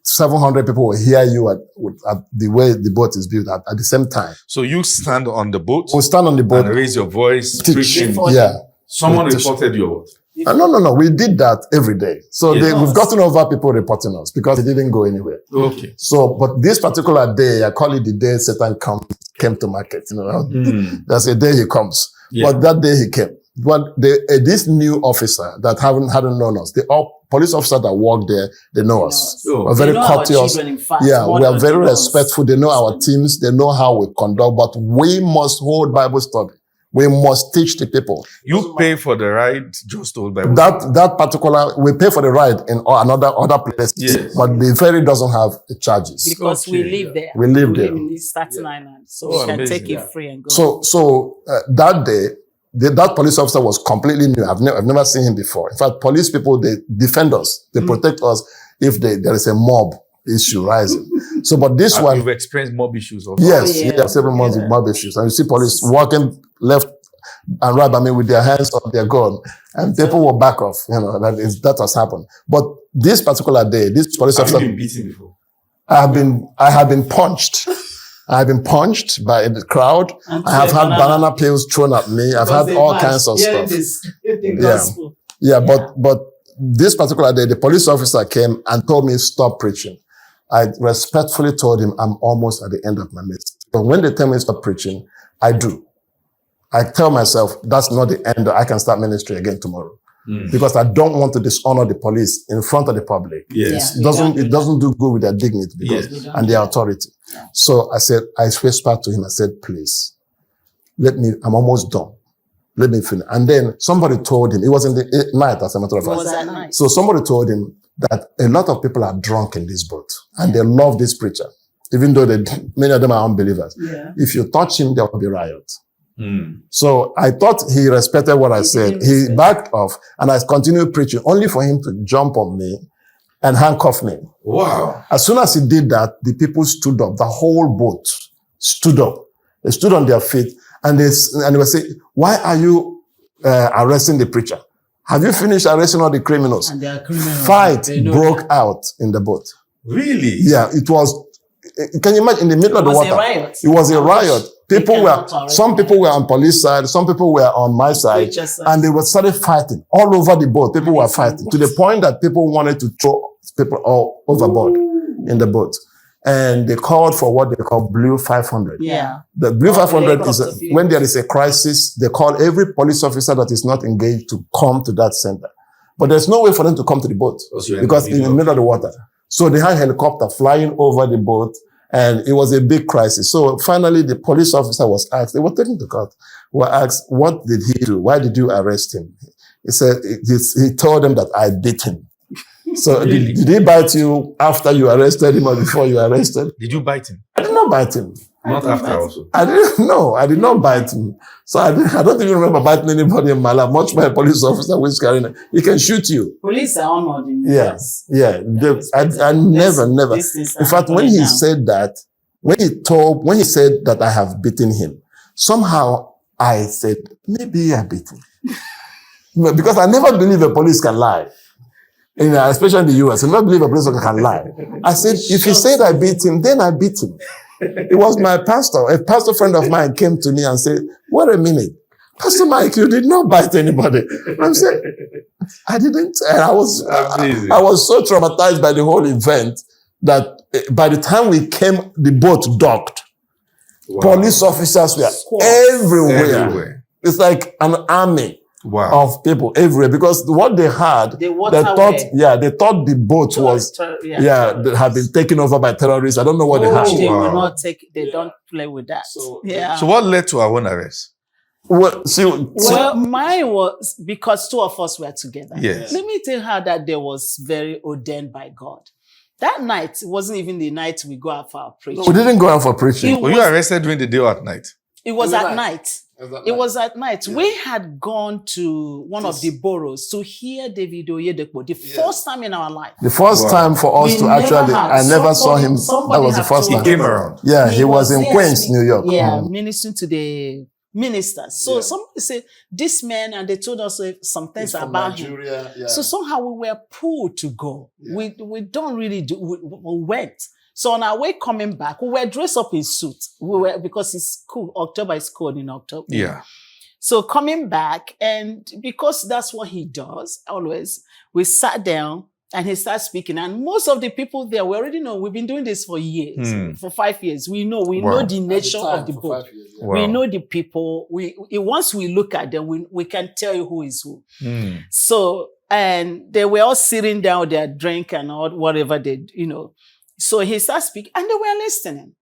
700 people will hear you at the way the boat is built at the same time. So you stand on the boat? We stand on the boat. And raise your voice, preaching. Someone reported your what? No. We did that every day. So we've gotten over people reporting us because it didn't go anywhere. Okay. So, but this particular day, I call it the day Satan came to market. That's a day he comes. But that day he came. But this new officer that hadn't known us, the police officer that worked there, they know us. We're very courteous. We are very respectful. They know our teams. They know how we conduct. But we must hold Bible study We must teach the people. You pay for the ride just told by That particular, we pay for the ride in other places, Yes. but the ferry doesn't have charges. Because we Okay. live there. We live there. in the Staten Island. So Oh, we can amazing. take it free and go. So that day, that police officer was completely new. I've never seen him before. In fact, police people, they defend us. They protect us if there is a mob issue rising. So, but this one, You've experienced mob issues also. yes, Oh, yeah. yeah, several months of mob issues. And you see police walking left and right, with their hands on their gun, and people will back off. That has happened. But this particular day, this police Have you officer, been beaten before? I have been punched. I have been punched by the crowd. And I have to a had banana. banana peels thrown at me. I've had all kinds of Hearing stuff. the gospel. Yeah, but this particular day, the police officer came and told me, stop preaching. I respectfully told him, I'm almost at the end of my message. But when they tell me to stop preaching, I do. I tell myself, that's not the end. I can start ministry again tomorrow. Because I don't want to dishonor the police in front of the public. Yes. It doesn't do good with their dignity and their authority. Yeah. So I whispered to him, I said, please, I'm almost done. Let me finish. And then somebody told him, it was in the night, as a matter of It fact. was at night. So somebody told him that a lot of people are drunk in this boat and they love this preacher, even though many of them are unbelievers. Yeah. If you touch him, there will be riot. Mm. So I thought he respected what I said. didn't He respect. backed off and I continued preaching only for him to jump on me and handcuff me. Wow. As soon as he did that, the people stood up. The whole boat stood up. They stood on their feet and they were saying, why are you arresting the preacher? Have you finished arresting all the criminals? And they are criminals. Fight They know broke that. out in the boat. Really? Yeah, it was, can you imagine, in the middle of It the was water? a riot. It was a riot. cannot Some people were on police side, some people were on my side, Preacher side. and they were started fighting all over the boat. People were fighting to the point that people wanted to throw people all overboard in the boat. And they called for what they call Blue 500. Yeah. The Blue 500 is helicopter when there is a crisis, they call every police officer that is not engaged to come to that center. But there's no way for them to come to the boat because in the middle of the water. So they had a helicopter flying over the boat and it was a big crisis. So finally the police officer was asked, they were taken to court, were asked, what did he do? Why did you arrest him? He said, he told them that I beat him. So Really? did he bite you after you arrested him or before you arrested? Did you bite him? I did not bite him. Not after also. I did not bite him. So I don't even remember biting anybody in my life, much more a police officer who is carrying it. He can shoot you. Police are honored in Yeah. US. Yeah. I never. These things are In fact, when happening he now. said that, when he said that I have beaten him, somehow I said, maybe I beat him. Because I never believe a police can lie. Especially in the US, I never believe a police officer can lie. I said, if he said I beat him, then I beat him. It was my pastor. A pastor friend of mine came to me and said, wait a minute. Pastor Mike, you did not bite anybody. I'm saying, I didn't. And I was so traumatized by the whole event that by the time we came, the boat docked. Wow. Police officers were Squads. everywhere. It's like an army Wow. of people everywhere because what they had, The they waterway. thought the boat was, they had been taken over by terrorists. I don't know what they had. They Wow. will not take, they don't play with that. Yeah. So what led to our own arrest? Well, Well, mine was because two of us were together. Yes. Let me tell you how that day was very ordained by God. That night wasn't even the night we go out for our preaching. we didn't go out for preaching. It Were you was- arrested during the day or at night? It was It was at at night. It was at night. We had gone to one of the boroughs to hear David Oyedepo, the first time in our life. The first Wow. time for us We to never actually, had. I never saw him. Somebody That was the had first told He time. came around. Yeah, he was in there Queens, New York. Yeah, Mm. ministering to the ministers. So somebody said, this man, and they told us some things about him. So somehow we were pulled to go. We don't really do, we went. So on our way coming back, we were dressed up in suits. We were, because it's cool. October is cold in October. Yeah. So coming back, and because that's what he does always, we sat down and he started speaking. And most of the people there, we already know, we've been doing this for years, for 5 years. We know Wow. the nature of the book. Wow. We know the people. Once we look at them, we can tell you who is who. Mm. So, and they were all sitting down with their drink and all, whatever they, So he started speaking and they were listening.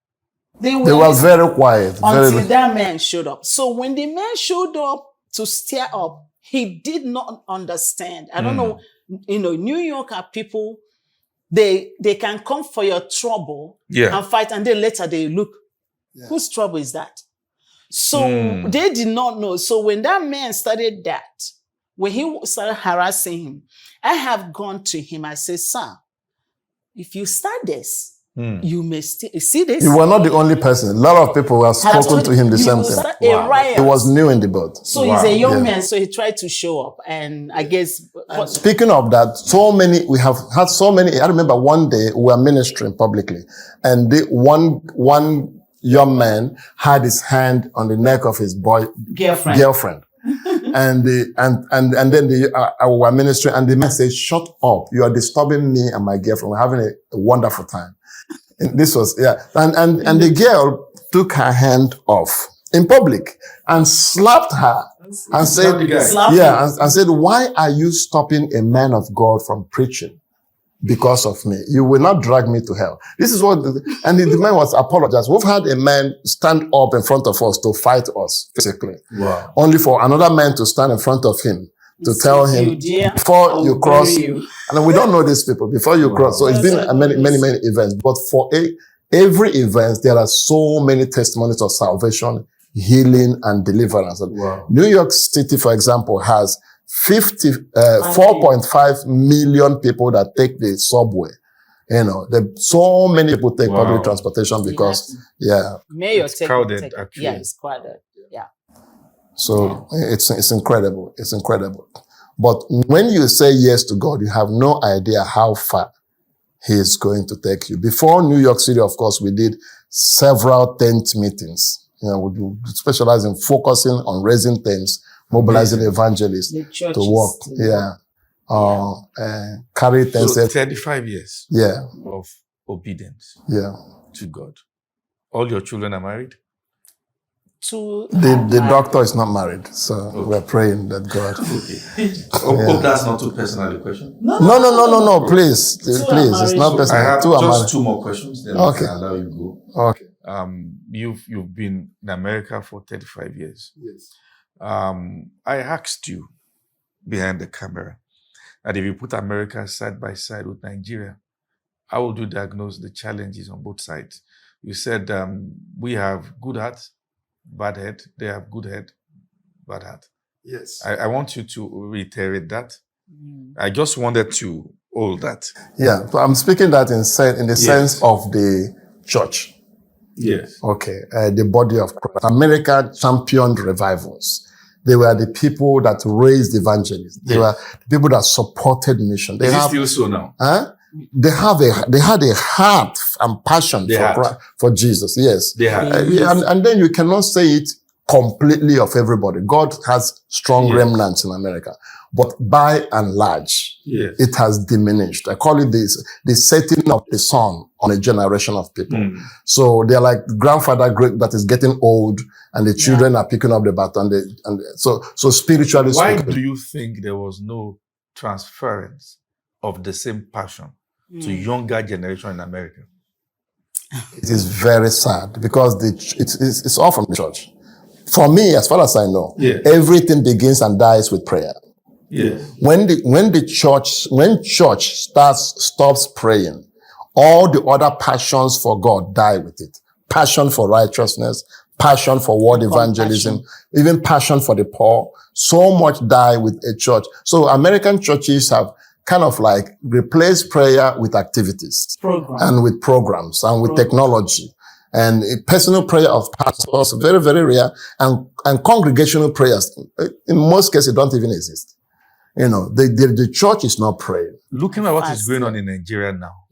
They were very quiet. Until that man showed up. So when the man showed up to stir up, he did not understand. I don't know, New York are people, they can come for your trouble and fight, and then later they look, whose trouble is that? So they did not know. So when that man started that, when he started harassing him, I have gone to him. I said, sir, if you start this, you may see this. You were not the only person. A lot of people were spoken to him the same thing. He was new in the boat. So he's a young man, so he tried to show up. And I guess... Speaking of that, we have had so many. I remember one day we were ministering publicly, and one young man had his hand on the neck of his girlfriend. and then we were ministering, and the man said, shut up. You are disturbing me and my girlfriend. We're having a wonderful time. And this was, and the girl took her hand off in public and slapped her and said, and said, why are you stopping a man of God from preaching? Because of me. You will not drag me to hell. This is what, and the man was apologized. We've had a man stand up in front of us to fight us physically. Wow. Only for another man to stand in front of him to tell him, before you cross, and we don't know these people, before you cross. So it's been many events, but for every event, there are so many testimonies of salvation, healing, and deliverance. Wow. New York City, for example, has 4.5 million people that take the subway. So many people take public transportation because, it's crowded. Yeah, it's crowded. Yeah. So it's incredible. It's incredible. But when you say yes to God, you have no idea how far He is going to take you. Before New York City, of course, we did several tent meetings. We specialize in focusing on raising tents, mobilizing evangelists to work. Carry tents. So 35 years. Of obedience. To God. All your children are married? The doctor is not married, so we're praying that God. Hope that's not too personal a question. No. Please, it's not personal. I have just two more questions. Then I can allow you go. Okay. You've been in America for 35 years. Yes. I asked you behind the camera that if you put America side by side with Nigeria, how would you diagnose the challenges on both sides? You said we have good heart, bad head. They have good head, bad heart. Yes. I want you to reiterate that. I just wanted to hold that. Yeah, but I'm speaking that in the sense of the church. Yes. Okay. The body of Christ. America championed revivals. They were the people that raised evangelists. They were the people that supported mission. Is it still so now? They had a heart and passion for Jesus. Yes. They had. And then you cannot say it completely of everybody. God has strong remnants in America. But by and large, it has diminished. I call it the setting of the sun on a generation of people. So they're like grandfather that is getting old, and the children are picking up the baton. So spiritually speaking. Why do you think there was no transference of the same passion to younger generation in America? It is very sad because it's all from the church. For me, as far as I know, everything begins and dies with prayer. Yes. When church stops praying, all the other passions for God die with it. Passion for righteousness, passion for word evangelism, even passion for the poor. So much die with a church. So American churches have kind of like replaced prayer with activities and with programs and with technology. And a personal prayer of pastors, very, very rare, and congregational prayers, in most cases, don't even exist. The church is not praying. Looking at what is going on in Nigeria now,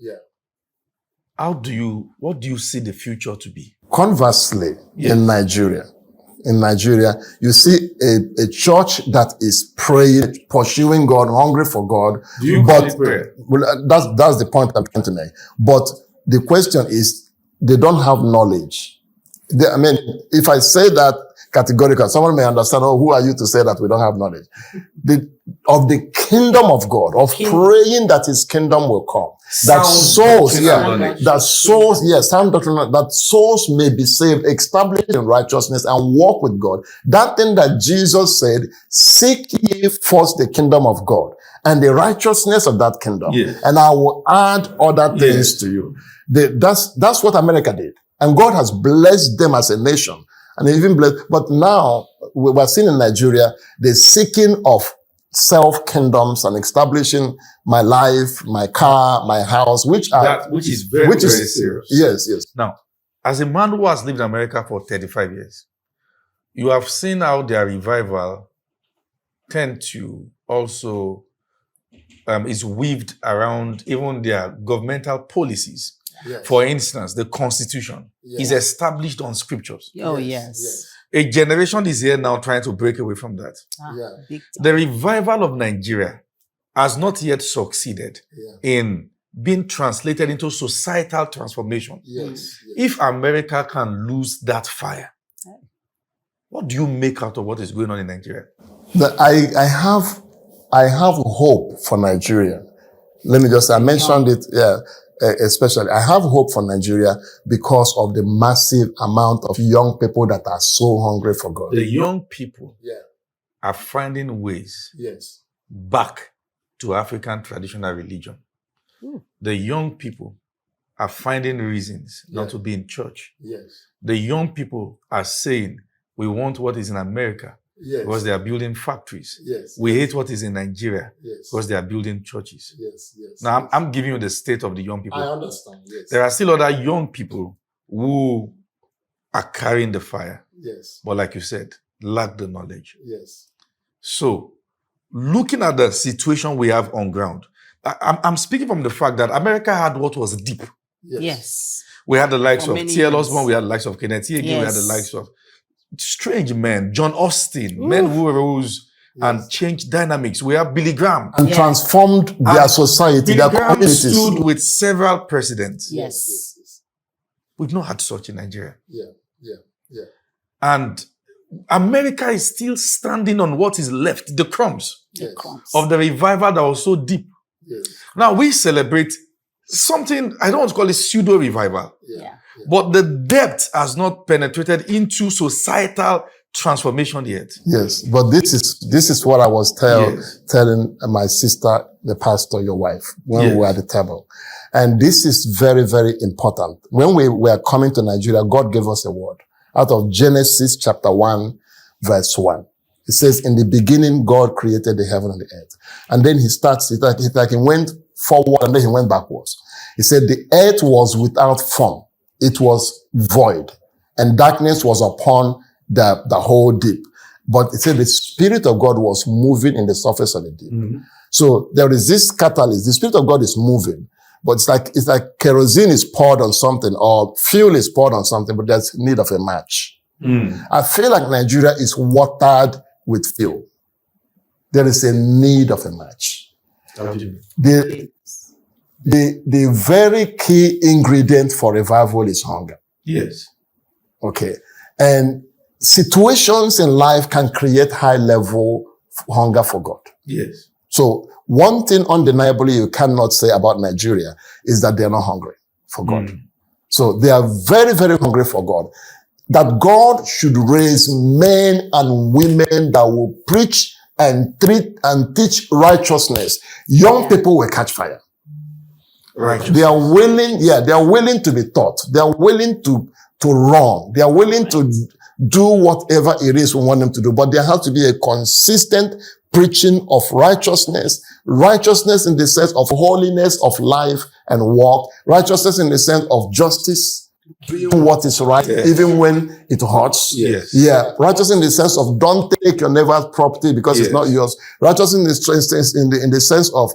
what do you see the future to be? Conversely, in Nigeria, you see a church that is praying, pursuing God, hungry for God. Do you call it prayer? Well, that's the point I'm trying to make. But the question is, they don't have knowledge. If I say that, categorical. Someone may understand, oh, who are you to say that we don't have knowledge? Of the kingdom of God, of praying that his kingdom will come. That souls, sound doctrine, that souls may be saved, established in righteousness and walk with God. That thing that Jesus said, seek ye first the kingdom of God and the righteousness of that kingdom. Yes. And I will add other things to you. That's what America did. And God has blessed them as a nation. And even blessed, but now we're seeing in Nigeria, the seeking of self-kingdoms and establishing my life, my car, my house, which is very serious. Yes. Now, as a man who has lived in America for 35 years, you have seen how their revival tend to also is weaved around even their governmental policies. Yes. For instance, the Constitution is established on scriptures. Oh, yes. A generation is here now trying to break away from that. The revival of Nigeria has not yet succeeded in being translated into societal transformation. If America can lose that fire, what do you make out of what is going on in Nigeria? I have hope for Nigeria. Let me just say, I mentioned it, especially. I have hope for Nigeria because of the massive amount of young people that are so hungry for God. The young people are finding ways back to African traditional religion. The young people are finding reasons not to be in church. The young people are saying, we want what is in America because they are building factories. We hate what is in Nigeria because they are building churches. Now, I'm giving you the state of the young people. I understand, There are still other young people who are carrying the fire. But like you said, lack the knowledge. So, looking at the situation we have on ground, I'm speaking from the fact that America had what was deep. We had the likes of T.L. Osborne, we had the likes of Kenneth Hagin, we had the likes of strange men, John Austin, men who rose and changed dynamics. We have Billy Graham. And transformed their society, Billy their Graham communities. stood with several presidents. Yes. We've not had such in Nigeria. And America is still standing on what is left, the crumbs of the revival that was so deep. Now we celebrate something, I don't want to call it pseudo revival. But the depth has not penetrated into societal transformation yet. Yes, but this is what I was telling my sister, the pastor, your wife, when we were at the table. And this is very, very important. When we were coming to Nigeria, God gave us a word out of Genesis chapter 1, verse 1. It says, in the beginning, God created the heaven and the earth. And then he went forward and then he went backwards. He said, the earth was without form. It was void, and darkness was upon the whole deep. But it said the Spirit of God was moving in the surface of the deep. So there is this catalyst. The Spirit of God is moving, but it's like kerosene is poured on something or fuel is poured on something, but there's need of a match. I feel like Nigeria is watered with fuel. There is a need of a match. The very key ingredient for revival is hunger. Okay. And situations in life can create high level hunger for God. So one thing undeniably you cannot say about Nigeria is that they're not hungry for God. So they are very, very hungry for God. That God should raise men and women that will preach and treat and teach righteousness. Young people will catch fire. They are willing, they are willing to be taught. They are willing to run. They are willing to do whatever it is we want them to do. But there has to be a consistent preaching of righteousness in the sense of holiness of life and walk, righteousness in the sense of justice, doing what is right, even when it hurts. Righteousness in the sense of don't take your neighbor's property because it's not yours. Righteousness in the sense of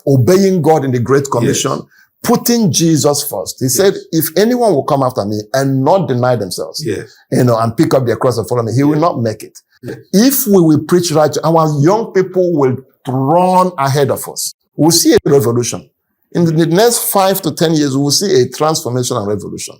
obeying God in the Great Commission, putting Jesus first. He said, if anyone will come after me and not deny themselves, and pick up their cross and follow me, he will not make it. If we will preach righteousness, our young people will run ahead of us. We'll see a revolution. In the next 5 to 10 years, we will see a transformation and revolution.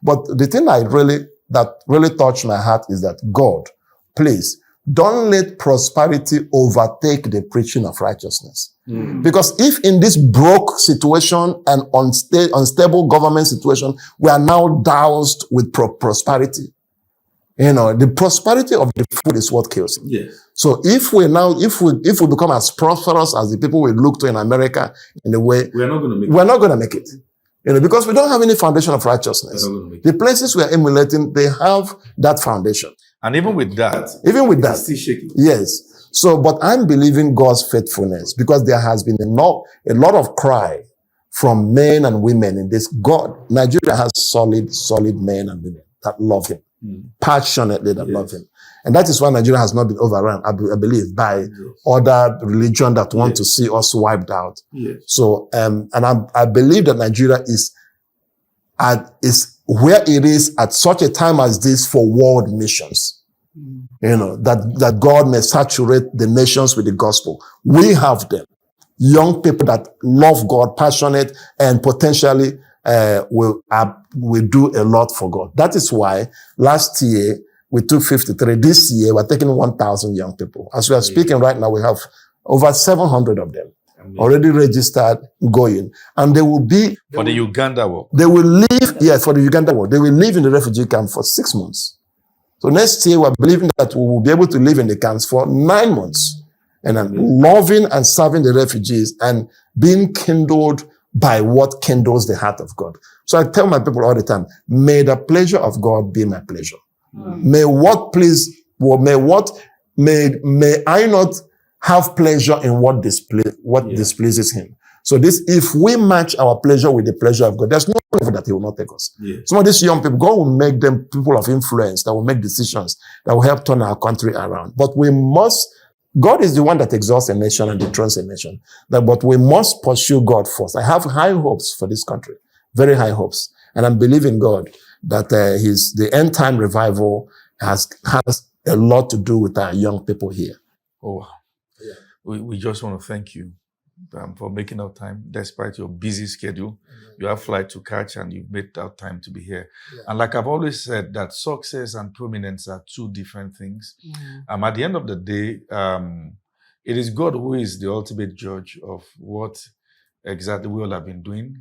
But the thing I really that really touched my heart is that, God, please, don't let prosperity overtake the preaching of righteousness. Because if in this broke situation and unstable government situation, we are now doused with prosperity, the prosperity of the food is what kills it. Yes. So if we become as prosperous as the people we look to in America, in a way, We're not going to make it. Because we don't have any foundation of righteousness. We're not gonna make it. The places we are emulating, they have that foundation. And even with that, It's still shaking. Yes. So, but I'm believing God's faithfulness because there has been a lot of cry from men and women in this. Nigeria has solid men and women that love him, passionately that love him. And that is why Nigeria has not been overrun, I believe, by other religion that want to see us wiped out. Yes. So, and I believe that Nigeria is where it is at such a time as this for world missions. That God may saturate the nations with the gospel. We have them. Young people that love God, passionate, and potentially will do a lot for God. That is why last year we took 53. This year we're taking 1,000 young people. As we are speaking right now, we have over 700 of them already registered, going. And they will be... For the Uganda work. They will live, for the Uganda work. They will live in the refugee camp for 6 months. So next year, we're believing that we will be able to live in the camps for 9 months. And I'm loving and serving the refugees and being kindled by what kindles the heart of God. So I tell my people all the time, may the pleasure of God be my pleasure. May I not have pleasure in what displeases him. So if we match our pleasure with the pleasure of God, there's no level that he will not take us. Some of these young people, God will make them people of influence that will make decisions that will help turn our country around. But God is the one that exalts a nation and dethrones a nation. But we must pursue God first. I have high hopes for this country, very high hopes. And I'm believing God that the end time revival has a lot to do with our young people here. Oh, we just want to thank you for making out time, despite your busy schedule. You have flight to catch and you've made out time to be here. And like I've always said, that success and prominence are two different things. At the end of the day, it is God who is the ultimate judge of what exactly we all have been doing.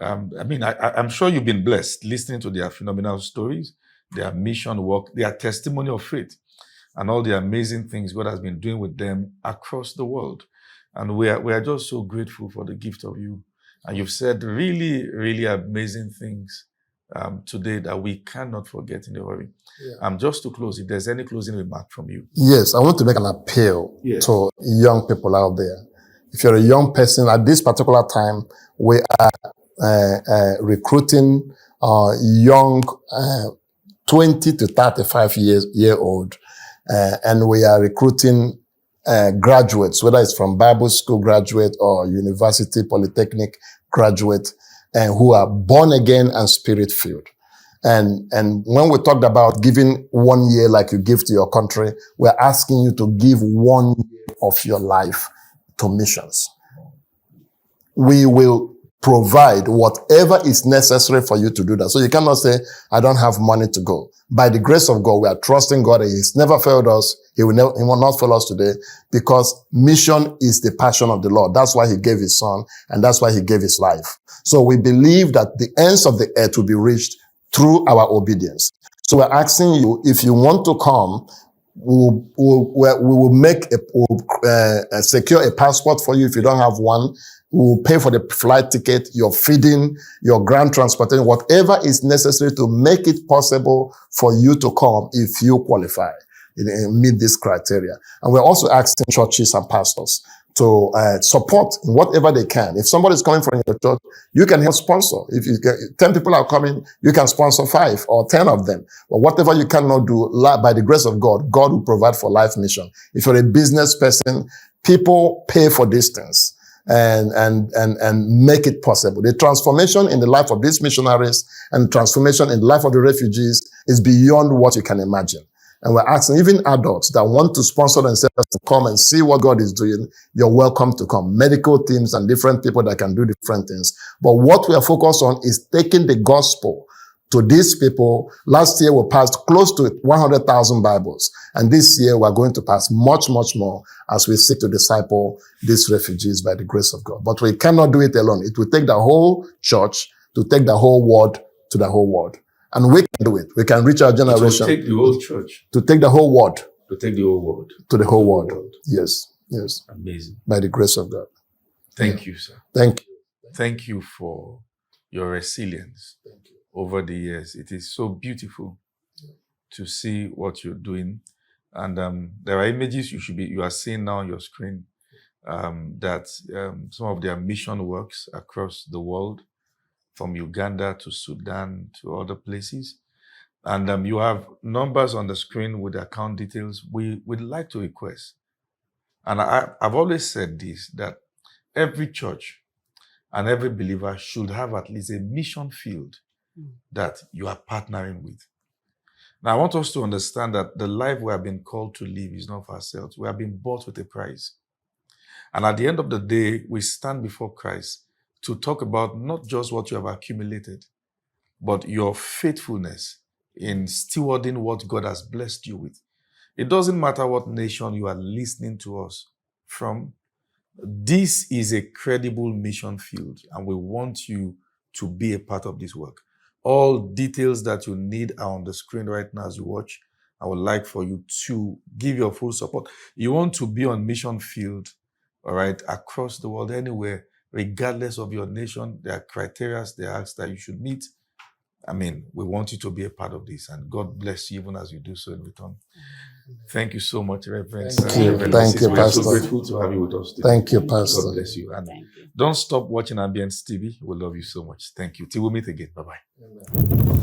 I'm sure you've been blessed listening to their phenomenal stories, their mission work, their testimony of faith, and all the amazing things God has been doing with them across the world. And we are just so grateful for the gift of you. And you've said really, really amazing things today that we cannot forget in a hurry. Just to close, if there's any closing remark from you. Yes, I want to make an appeal to young people out there. If you're a young person at this particular time, we are recruiting young 20 to 35 year old, and we are recruiting graduates, whether it's from Bible school graduate or university, polytechnic graduate, and who are born again and spirit filled. And when we talked about giving 1 year like you give to your country, we're asking you to give 1 year of your life to missions. We will provide whatever is necessary for you to do that. So you cannot say, I don't have money to go. By the grace of God, we are trusting God. He's never failed us. He will not fail us today, because mission is the passion of the Lord. That's why he gave his son, and that's why he gave his life. So we believe that the ends of the earth will be reached through our obedience. So we're asking you, if you want to come, we will secure a passport for you if you don't have one. We will pay for the flight ticket, your feeding, your ground transportation, whatever is necessary to make it possible for you to come if you qualify and meet this criteria. And we're also asking churches and pastors to support in whatever they can. If somebody is coming from your church, you can help sponsor. If 10 people are coming, you can sponsor 5 or 10 of them. But whatever you cannot do, by the grace of God, God will provide for life mission. If you're a business person, people pay for distance and make it possible. The transformation in the life of these missionaries and transformation in the life of the refugees is beyond what you can imagine. And we're asking even adults that want to sponsor themselves to come and see what God is doing, you're welcome to come. Medical teams and different people that can do different things. But what we are focused on is taking the gospel to these people. Last year we passed close to 100,000 Bibles. And this year we're going to pass much, much more as we seek to disciple these refugees by the grace of God. But we cannot do it alone. It will take the whole church to take the whole world to the whole world. And we can do it. We can reach our generation. To take the whole church. To take the whole world. To take the whole world. To the whole world. Yes. Yes. Amazing. By the grace of God. Thank you, sir. Thank you. Thank you for your resilience over the years. It is so beautiful to see what you're doing. And there are images you are seeing now on your screen that some of their mission works across the world, from Uganda to Sudan to other places. And you have numbers on the screen with account details. We'd like to request. And I've always said this, that every church and every believer should have at least a mission field that you are partnering with. Now, I want us to understand that the life we have been called to live is not for ourselves. We have been bought with a price. And at the end of the day, we stand before Christ to talk about not just what you have accumulated, but your faithfulness in stewarding what God has blessed you with. It doesn't matter what nation you are listening to us from. This is a credible mission field, and we want you to be a part of this work. All details that you need are on the screen right now as you watch. I would like for you to give your full support. You want to be on mission field, all right, across the world, anywhere, regardless of your nation. There are criteria, there are acts that you should meet. I mean, we want you to be a part of this, and God bless you even as you do so in return. Thank you so much, Reverend. Thank you, Pastor. We're so grateful to have you with us today. Thank you, Pastor. God bless you. And Thank you. don't stop watching Ambience TV. We love you so much. Thank you. Till we meet again. Bye-bye.